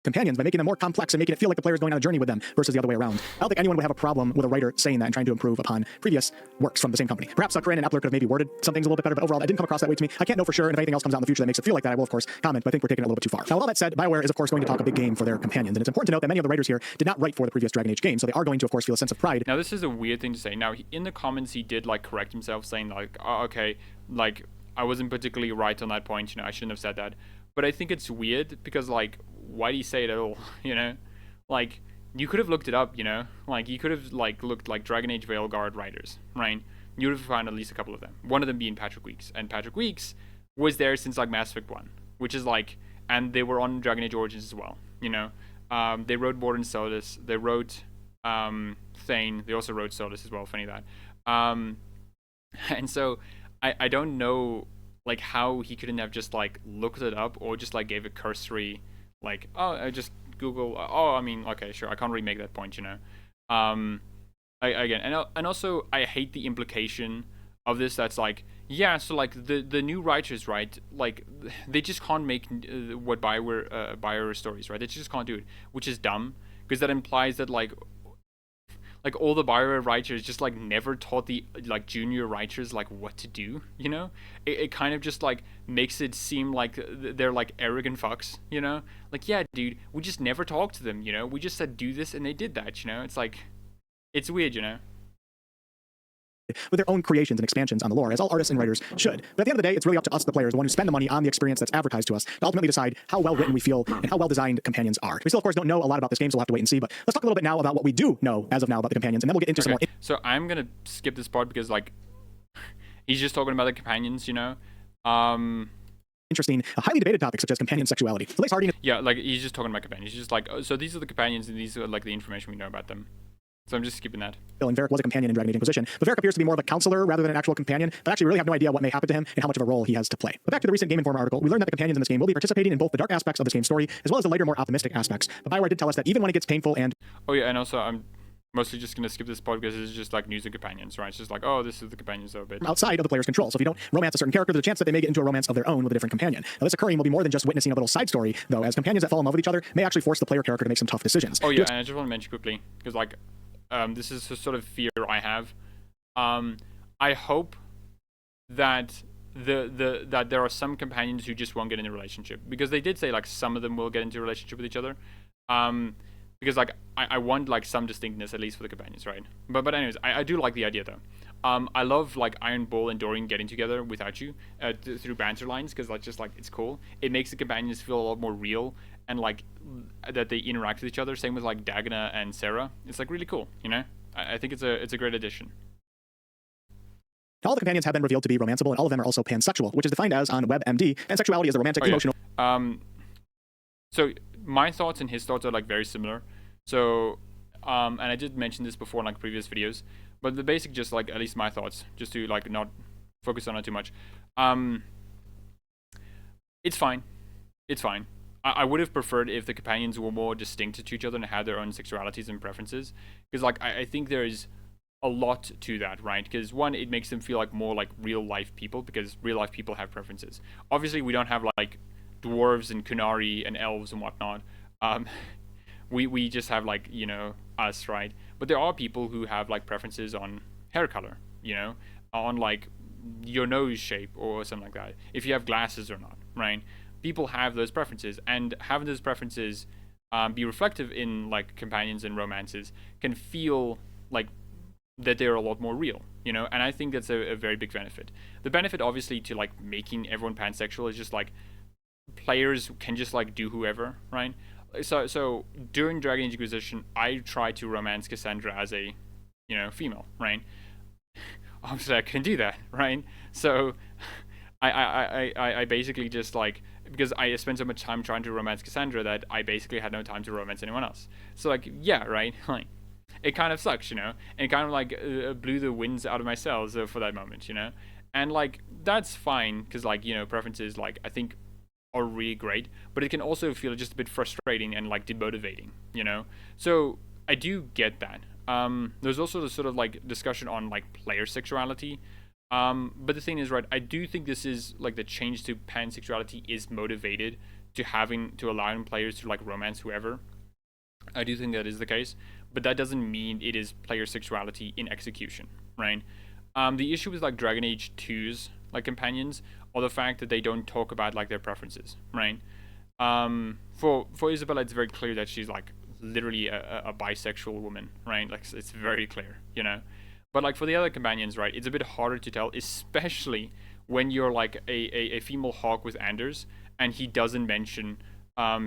Companions by making them more complex and making it feel like the player is going on a journey with them versus the other way around. I don't think anyone would have a problem with a writer saying that and trying to improve upon previous works from the same company. Perhaps Corinne and Epler could have maybe worded some things a little bit better, but overall, that didn't come across that way to me. I can't know for sure, and if anything else comes out in the future that makes it feel like that, I will, of course, comment, but I think we're taking it a little bit too far. Now, with all that said, Bioware is, of course, going to talk a big game for their companions, and it's important to note that many of the writers here did not write for the previous Dragon Age game, so they are going to, of course, feel a sense of pride. Now, this is a weird thing to say. Now, in the comments, he did, like, correct himself, saying, like, oh, okay, like, I wasn't particularly right on that point, you know, I shouldn't have said that. But I think it's weird because, like, why do you say it at all, you know? Like, you could have looked it up, you know? Like, you could have, like, looked like Dragon Age Veilguard writers, right? You would have found at least a couple of them. One of them being Patrick Weeks. And Patrick Weeks was there since, like, Mass Effect 1, which is, like... And they were on Dragon Age Origins as well, you know? They wrote Warden Solus. They wrote Thane. They also wrote Solus as well, funny that. And so, I don't know... like how he couldn't have just like looked it up or just like gave a cursory like, oh, I just Google, oh, I mean, okay, sure, I can't really make that point, you know. Again, and also I hate the implication of this that's like, yeah, so like the new writers, right, like they just can't make what Bioware stories, right? They just can't do it, which is dumb, because that implies that like all the Bioware writers just like never taught the like junior writers like what to do, you know? It kind of just like makes it seem like they're like arrogant fucks, you know? Like, yeah, dude, we just never talked to them, you know? We just said do this and they did that, you know? It's like, it's weird, you know? With their own creations and expansions on the lore, as all artists and writers should. But at the end of the day, it's really up to us, the players, the one who spend the money on the experience that's advertised to us, to ultimately decide how well written we feel and how well designed companions are. We still, of course, don't know a lot about this game, so we'll have to wait and see. But let's talk a little bit now about what we do know as of now about the companions, and then we'll get into some more. So I'm gonna skip this part because like he's just talking about the companions, you know. Interesting, highly debated topics such as companion sexuality. So Lace Harding. Yeah, like he's just talking about companions. He's just like, oh, so these are the companions, and these are like the information we know about them. So I'm just skipping that. And Varric was a companion in Dragon Age Inquisition, but Varric appears to be more of a counselor rather than an actual companion, but actually really have no idea what may happen to him and how much of a role he has to play. But back to the recent Game Informer article, we learned that the companions in this game will be participating in both the dark aspects of this game's story, as well as the lighter, more optimistic aspects. But Bioware did tell us that even when it gets painful and... Oh yeah, and also I'm mostly just going to skip this part because it's just like news and companions, right? It's just like, oh, this is the companions of a bit. Outside of the player's control. So if you don't romance a certain character, there's a chance that they may get into a romance of their own with a different companion. Now this occurring will be more than just witnessing a little side story, though, as companions that fall in love with each other may actually force the player character to make some tough decisions. Oh yeah, and I just want to mention quickly, because like, this is a sort of fear I have. I hope that that there are some companions who just won't get into a relationship, because they did say like some of them will get into a relationship with each other. Because like I want like some distinctness at least for the companions, right? But anyways, I do like the idea though. I love like Iron Bull and Dorian getting together without you through banter lines, because like just like it's cool. It makes the companions feel a lot more real and like that they interact with each other. Same with like Dagna and Sarah. It's like really cool, you know. I think it's a great addition. All the companions have been revealed to be romanceable, and all of them are also pansexual, which is defined as on WebMD, and sexuality is a romantic, emotional... So my thoughts and his thoughts are like very similar. So, and I did mention this before in like previous videos, but the basic, just like at least my thoughts, just to like not focus on it too much. It's fine. It's fine. I would have preferred if the companions were more distinct to each other and had their own sexualities and preferences, because like I think there is a lot to that, right? Because one, it makes them feel like more like real life people, because real life people have preferences. Obviously, we don't have like dwarves and kunari and elves and whatnot. We just have like, you know, us, right? But there are people who have like preferences on hair color, you know, on like your nose shape or something like that, if you have glasses or not, right? People have those preferences, and having those preferences be reflective in like companions and romances can feel like that they're a lot more real, you know. And I think that's a very big benefit. The benefit obviously to like making everyone pansexual is just like players can just like do whoever, right? So during Dragon Age Inquisition, I tried to romance Cassandra as a, you know, female, right? Obviously I couldn't do that, right? So I basically just like, because I spent so much time trying to romance Cassandra that I basically had no time to romance anyone else. So like, yeah, right, like it kind of sucks, you know, and it kind of like blew the winds out of my sails for that moment, you know. And like that's fine, because like, you know, preferences like I think are really great, but it can also feel just a bit frustrating and like demotivating, you know. So I do get that. There's also the sort of like discussion on like player sexuality. But the thing is, right, I do think this is like the change to pansexuality is motivated to allowing players to like romance whoever. I do think that is the case, but that doesn't mean it is player sexuality in execution, right? The issue with like Dragon Age 2's like companions, or the fact that they don't talk about like their preferences, right? For Isabella, it's very clear that she's like literally a bisexual woman, right? Like it's very clear, you know. But like for the other companions, right, it's a bit harder to tell, especially when you're like a female hawk with Anders, and he doesn't mention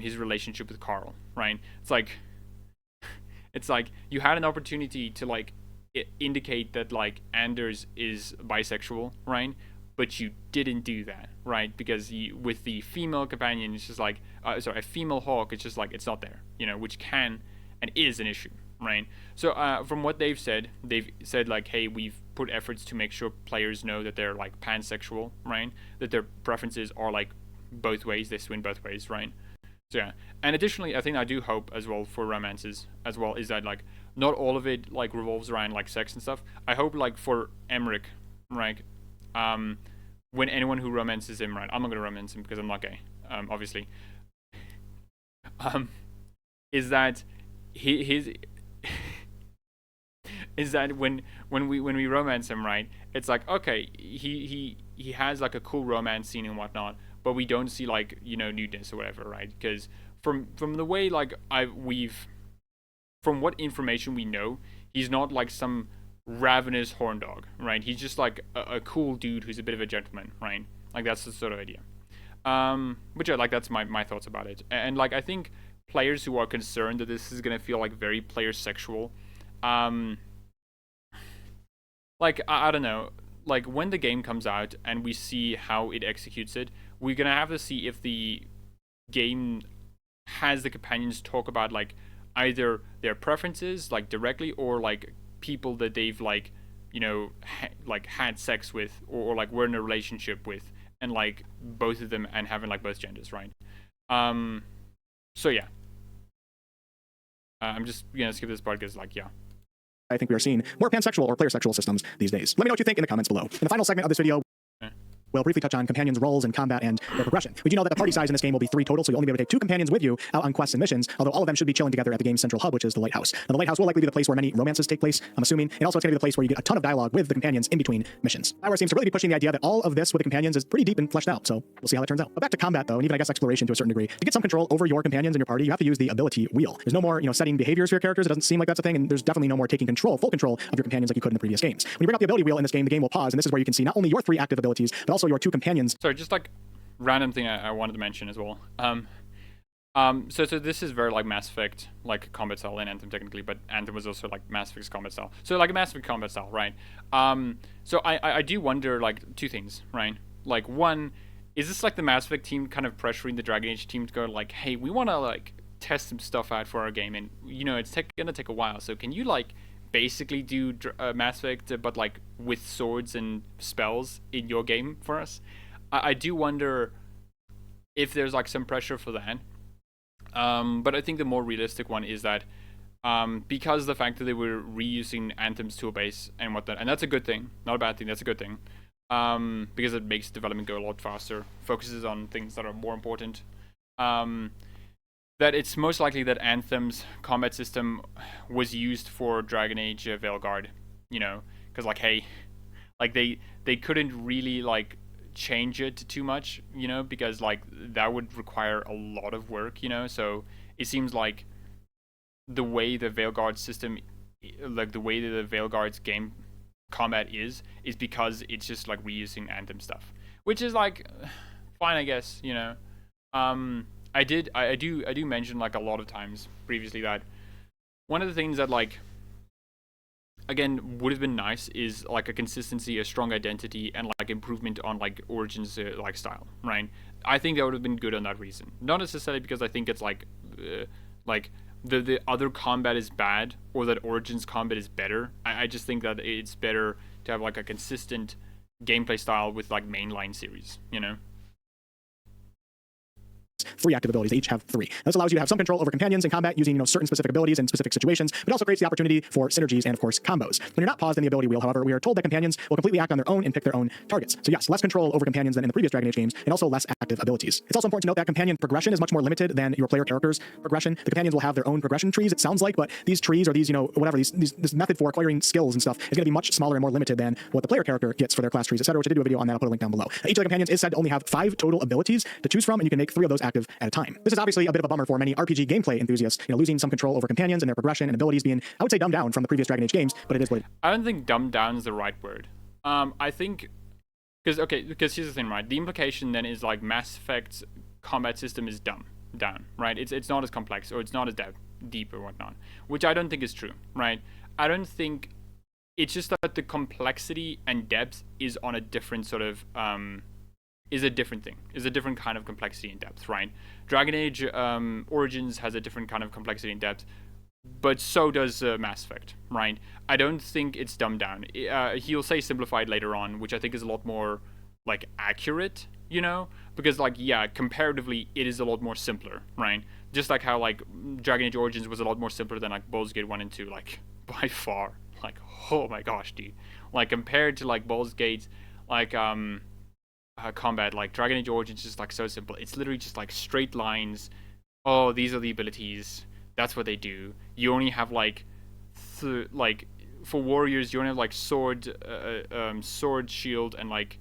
his relationship with Carl, right? It's like you had an opportunity to like indicate that like Anders is bisexual, right? But you didn't do that, right? Because with the female companion, it's just like, a female hawk, it's just like, it's not there, you know, which can and is an issue, right? So from what they've said like, hey, we've put efforts to make sure players know that they're like pansexual, right? That their preferences are like both ways, they swing both ways, right? So yeah. And additionally, I think I do hope as well for romances as well is that like not all of it like revolves around like sex and stuff. I hope like for Emmerich, right? When anyone who romances him, right? I'm not gonna romance him because I'm not gay, obviously. Is that his is that when we romance him, right? It's like, okay, he has like a cool romance scene and whatnot, but we don't see like, you know, nudeness or whatever, right? Because from the way like from what information we know, he's not like some ravenous horn dog, right? He's just like a cool dude who's a bit of a gentleman, right? Like that's the sort of idea. But yeah, like that's my thoughts about it. And like I think players who are concerned that this is gonna feel like very player sexual, like I don't know, like when the game comes out and we see how it executes it, we're gonna have to see if the game has the companions talk about like either their preferences like directly, or like people that they've like, you know, like had sex with, or like were in a relationship with, and like both of them, and having like both genders, right? So yeah, I'm just gonna skip this part because like, yeah, I think we are seeing more pansexual or player sexual systems these days. Let me know what you think in the comments below. In the final segment of this video, we'll briefly touch on companions' roles in combat and their progression. We do know that the party size in this game will be 3 total, so you'll only be able to take 2 companions with you out on quests and missions, although all of them should be chilling together at the game's central hub, which is the lighthouse. Now, the lighthouse will likely be the place where many romances take place, I'm assuming, and also it's going to be the place where you get a ton of dialogue with the companions in between missions. Bioware seems to really be pushing the idea that all of this with the companions is pretty deep and fleshed out, so we'll see how that turns out. But back to combat, though, and even I guess exploration to a certain degree. To get some control over your companions and your party, you have to use the ability wheel. There's no more, you know, setting behaviors for your characters. It doesn't seem like that's a thing, and there's definitely no more taking full control of your companions like you could in the previous games. When you bring up the ability wheel in this game, the game will pause, and this is where you can see not only your 3 active abilities, but also your 2 companions. Sorry, just like random thing I wanted to mention as well. So this is very like Mass Effect like combat style in Anthem technically, but Anthem was also like Mass Effect's combat style. So like a Mass Effect combat style, right? So I do wonder like 2 things, right? Like one, is this like the Mass Effect team kind of pressuring the Dragon Age team to go like, hey, we want to like test some stuff out for our game, and you know it's gonna take a while. So can you like basically do Mass Effect but like with swords and spells in your game for us? I do wonder if there's like some pressure for that. But I think the more realistic one is that because the fact that they were reusing Anthem's toolbase and whatnot, and that's a good thing, not a bad thing, that's a good thing, because it makes development go a lot faster, focuses on things that are more important. That it's most likely that Anthem's combat system was used for Dragon Age Veilguard, you know, because like, hey, like they couldn't really like change it too much, you know, because like that would require a lot of work, you know. So it seems like the way the Veilguard system, like the way that the Veilguard's game combat is because it's just like reusing Anthem stuff, which is like fine, I guess, you know. I do mention like a lot of times previously that one of the things that like again would have been nice is like a consistency, a strong identity, and like improvement on like Origins like style, right? I think that would have been good on that reason, not necessarily because I think it's like the other combat is bad or that Origins combat is better. I just think that it's better to have like a consistent gameplay style with like mainline series, you know. 3 active abilities. They each have 3. This allows you to have some control over companions in combat using, you know, certain specific abilities in specific situations, but also creates the opportunity for synergies and, of course, combos. When you're not paused in the ability wheel, however, we are told that companions will completely act on their own and pick their own targets. So yes, less control over companions than in the previous Dragon Age games, and also less active abilities. It's also important to note that companion progression is much more limited than your player character's progression. The companions will have their own progression trees, it sounds like, but these trees or these, you know, whatever, this method for acquiring skills and stuff is going to be much smaller and more limited than what the player character gets for their class trees, etc., which I did do a video on that. I'll put a link down below. Each of the companions is said to only have 5 total abilities to choose from, and you can make 3 of those active at a time. This is obviously a bit of a bummer for many RPG gameplay enthusiasts, you know, losing some control over companions and their progression and abilities being, I would say, dumbed down from the previous Dragon Age games, but it is what it is. I don't think dumbed down is the right word. I think because here's the thing, right? The implication then is like Mass Effect's combat system is down, right? It's not as complex or it's not as deep or whatnot, which I don't think is true, right? I don't think it's just that the complexity and depth is on a different sort of is a different thing, is a different kind of complexity and depth, right? Dragon Age Origins has a different kind of complexity and depth, but so does Mass Effect, right? I don't think it's dumbed down. He'll say simplified later on, which I think is a lot more like accurate, you know, because like, yeah, comparatively it is a lot more simpler, right? Just like how like Dragon Age Origins was a lot more simpler than like Baldur's Gate 1 and 2, like by far. Like, oh my gosh, dude. Like compared to like Baldur's Gate, like combat, like Dragon Age Origins is just like so simple. It's literally just like straight lines. Oh, these are the abilities. That's what they do. You only have like like for warriors you only have like sword, shield, and like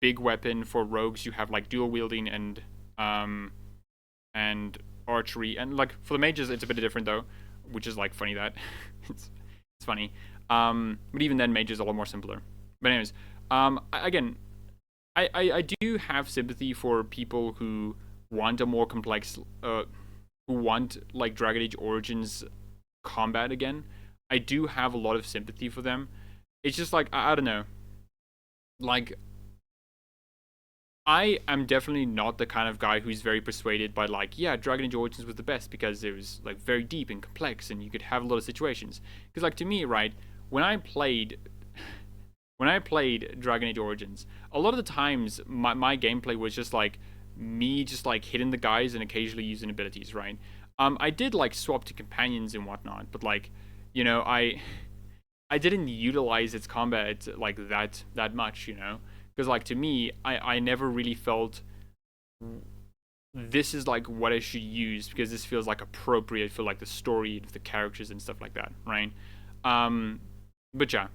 big weapon. For rogues you have like dual wielding and archery, and like for the mages it's a bit different though, which is like funny that it's funny. But even then mages are a lot more simpler. But anyways, again, I do have sympathy for people who want a more complex, who want like Dragon Age Origins combat again. I do have a lot of sympathy for them. It's just like, I don't know. Like, I am definitely not the kind of guy who's very persuaded by like, yeah, Dragon Age Origins was the best because it was like very deep and complex and you could have a lot of situations. Because like to me, right, when I played Dragon Age Origins, a lot of the times my gameplay was just like me just like hitting the guys and occasionally using abilities, right? I did like swap to companions and whatnot, but like, you know, I didn't utilize its combat like that much, you know? Because like to me, I never really felt this is like what I should use because this feels like appropriate for like the story of the characters and stuff like that, right? But yeah.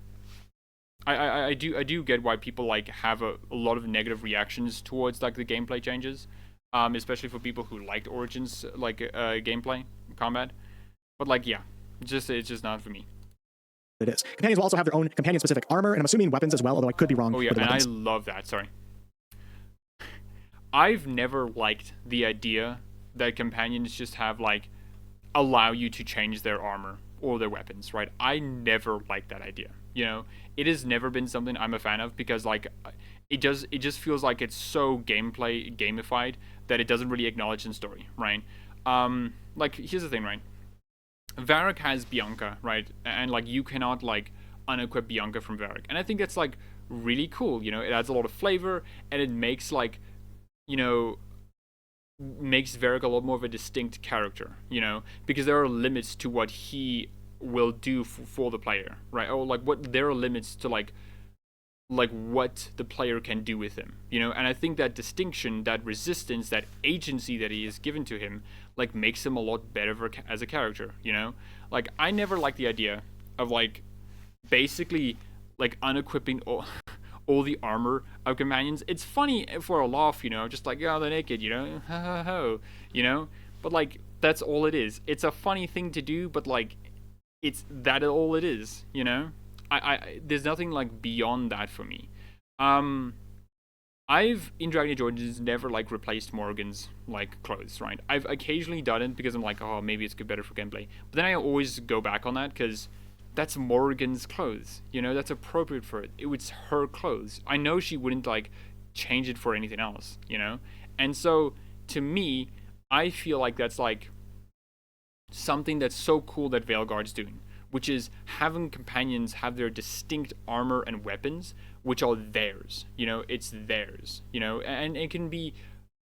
I do get why people like have a lot of negative reactions towards like the gameplay changes, especially for people who liked Origins like gameplay combat. But like, yeah, it's just not for me. It is. Companions will also have their own companion-specific armor, and I'm assuming weapons as well, although I could be wrong. Oh yeah, and I love that. Sorry, I've never liked the idea that companions just have like allow you to change their armor or their weapons, right? I never liked that idea. You know, it has never been something I'm a fan of because like it just feels like it's so gamified that it doesn't really acknowledge the story, right? Like here's the thing, right? Varric has Bianca, right? And like you cannot like unequip Bianca from Varric. And I think that's like really cool, you know, it adds a lot of flavor and it makes like, you know, makes Varric a lot more of a distinct character, you know, because there are limits to what he will do for the player, right? Or like what there are limits to like what the player can do with him, you know. And I think that distinction, that resistance, that agency that he is given to him, like makes him a lot better as a character, you know. Like I never liked the idea of like basically like unequipping all the armor of companions. It's funny for a laugh, you know, just like, oh, they're naked, you know, ha ha ho, you know. But like that's all it is. It's a funny thing to do, but like it's that all it is, you know. I there's nothing like beyond that for me. I've in Dragon Age Origins never like replaced Morrigan's like clothes, right? I've occasionally done it because I'm like, oh, maybe it's good better for gameplay. But then I always go back on that because that's Morrigan's clothes, you know, that's appropriate for it. It's her clothes. I know she wouldn't like change it for anything else, you know? And so to me, I feel like that's like something that's so cool that Veilguard's doing, which is having companions have their distinct armor and weapons, which are theirs, you know, it's theirs, you know, and it can be,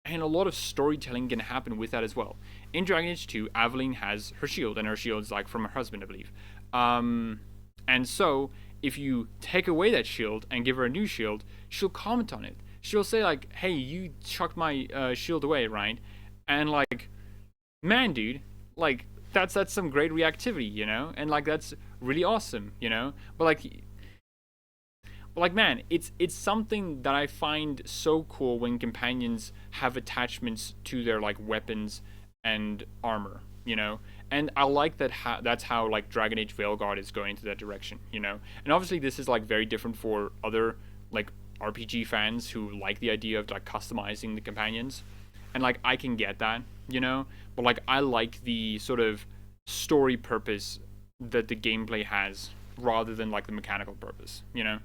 and a lot of storytelling can happen with that as well. In Dragon Age 2, Aveline has her shield, and her shield's like from her husband, I believe. And so if you take away that shield and give her a new shield, she'll comment on it. She'll say like, hey, you chucked my shield away, right? And like, man, dude, like that's some great reactivity, you know? And like that's really awesome, you know? But like man, it's something that I find so cool when companions have attachments to their like weapons and armor, you know. And I like that that's how like Dragon Age Veilguard is going into that direction, you know. And obviously this is like very different for other like RPG fans who like the idea of like customizing the companions, and like I can get that, you know. But like I like the sort of story purpose that the gameplay has rather than like the mechanical purpose, you know.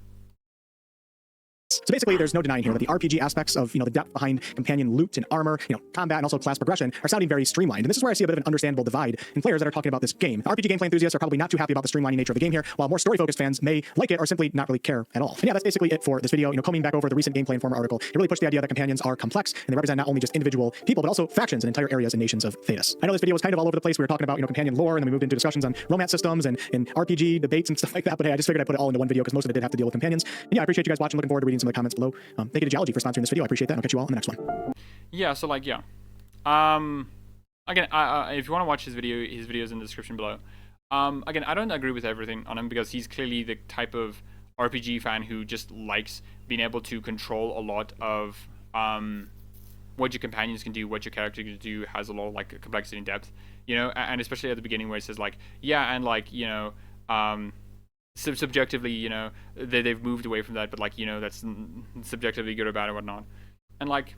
So basically, there's no denying here that the RPG aspects of, you know, the depth behind companion loot and armor, you know, combat and also class progression are sounding very streamlined. And this is where I see a bit of an understandable divide in players that are talking about this game. RPG gameplay enthusiasts are probably not too happy about the streamlining nature of the game here, while more story-focused fans may like it or simply not really care at all. And yeah, that's basically it for this video. You know, combing back over the recent Gameplay Informer article, it really pushed the idea that companions are complex and they represent not only just individual people, but also factions and entire areas and nations of Thedas. I know this video was kind of all over the place. We were talking about, you know, companion lore, and then we moved into discussions on romance systems and RPG debates and stuff like that. But hey, I just figured I'd put it all into one video because most of it did have to deal with companions. And yeah, I appreciate you guys watching. Looking forward to reading some of the comments below. Thank you to Geology for sponsoring this video. I appreciate that. And I'll catch you all in the next one. Yeah, so like, yeah. Again, if you want to watch his video's in the description below. Again, I don't agree with everything on him because he's clearly the type of RPG fan who just likes being able to control a lot of what your companions can do, what your character can do, has a lot of like complexity and depth, you know. And especially at the beginning where it says like, yeah, and like, you know, subjectively, you know, they've moved away from that, but like, you know, that's subjectively good or bad or whatnot. And like,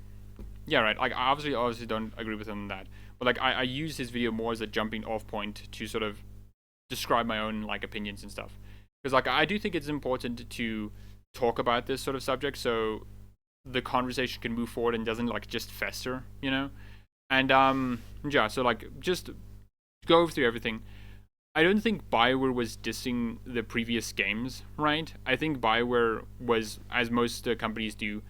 yeah, right, like I obviously don't agree with him on that, but like I use his video more as a jumping off point to sort of describe my own like opinions and stuff, because like I do think it's important to talk about this sort of subject so the conversation can move forward and doesn't like just fester, you know. And yeah, so like just go through everything. I don't think Bioware was dissing the previous games, right? I think Bioware was, as most companies do,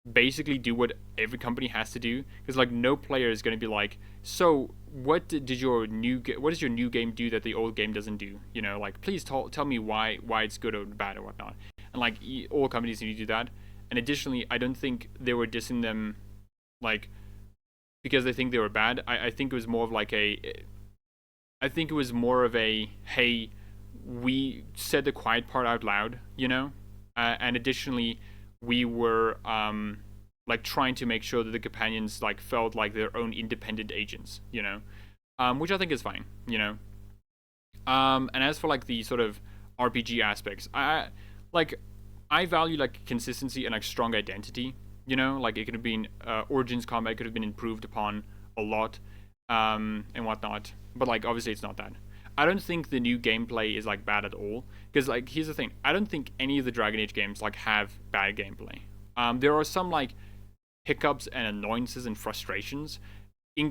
basically do what every company has to do, because like no player is going to be like, so what does your new game do that the old game doesn't do, you know, like please tell me why it's good or bad or whatnot. And like all companies need to do that. And additionally, I don't think they were dissing them like because they think they were bad. I think it was more of like hey, we said the quiet part out loud, you know, and additionally we were like trying to make sure that the companions like felt like their own independent agents, you know, which I think is fine, you know. And as for like the sort of RPG aspects, I value like consistency and like strong identity, you know, like it could have been Origins combat could have been improved upon a lot and whatnot, but like obviously it's not that. I don't think the new gameplay is like bad at all, because like here's the thing, I don't think any of the Dragon Age games like have bad gameplay. There are some like hiccups and annoyances and frustrations.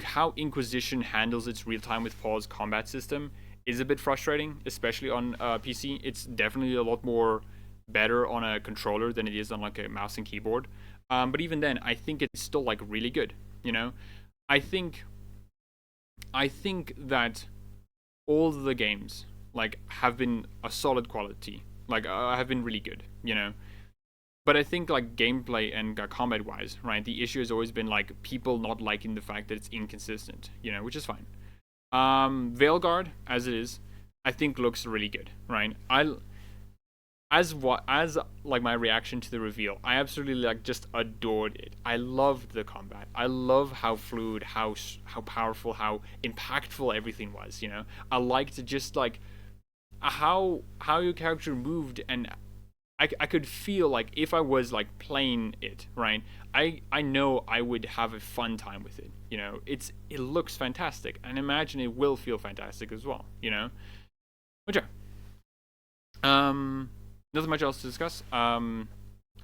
How Inquisition handles its real-time with pause combat system is a bit frustrating, especially on PC. It's definitely a lot more better on a controller than it is on like a mouse and keyboard. But even then, I think it's still like really good, you know. I think that all the games like have been a solid quality, like have been really good, you know. But I think like gameplay and combat wise, right, the issue has always been like people not liking the fact that it's inconsistent, you know, which is fine. Veilguard as it is, I think looks really good, right? As like my reaction to the reveal, I absolutely like just adored it. I loved the combat. I love how fluid, how powerful, how impactful everything was. You know, I liked just like how your character moved, and I could feel like if I was like playing it, right, I know I would have a fun time with it. You know, it looks fantastic, and imagine it will feel fantastic as well. You know, which nothing much else to discuss.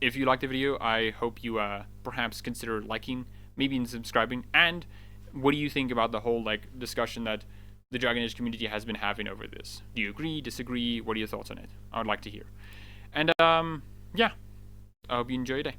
If you liked the video, I hope you perhaps consider liking, maybe even subscribing. And what do you think about the whole like discussion that the Dragon Age community has been having over this? Do you agree, disagree? What are your thoughts on it? I would like to hear. And yeah, I hope you enjoy your day.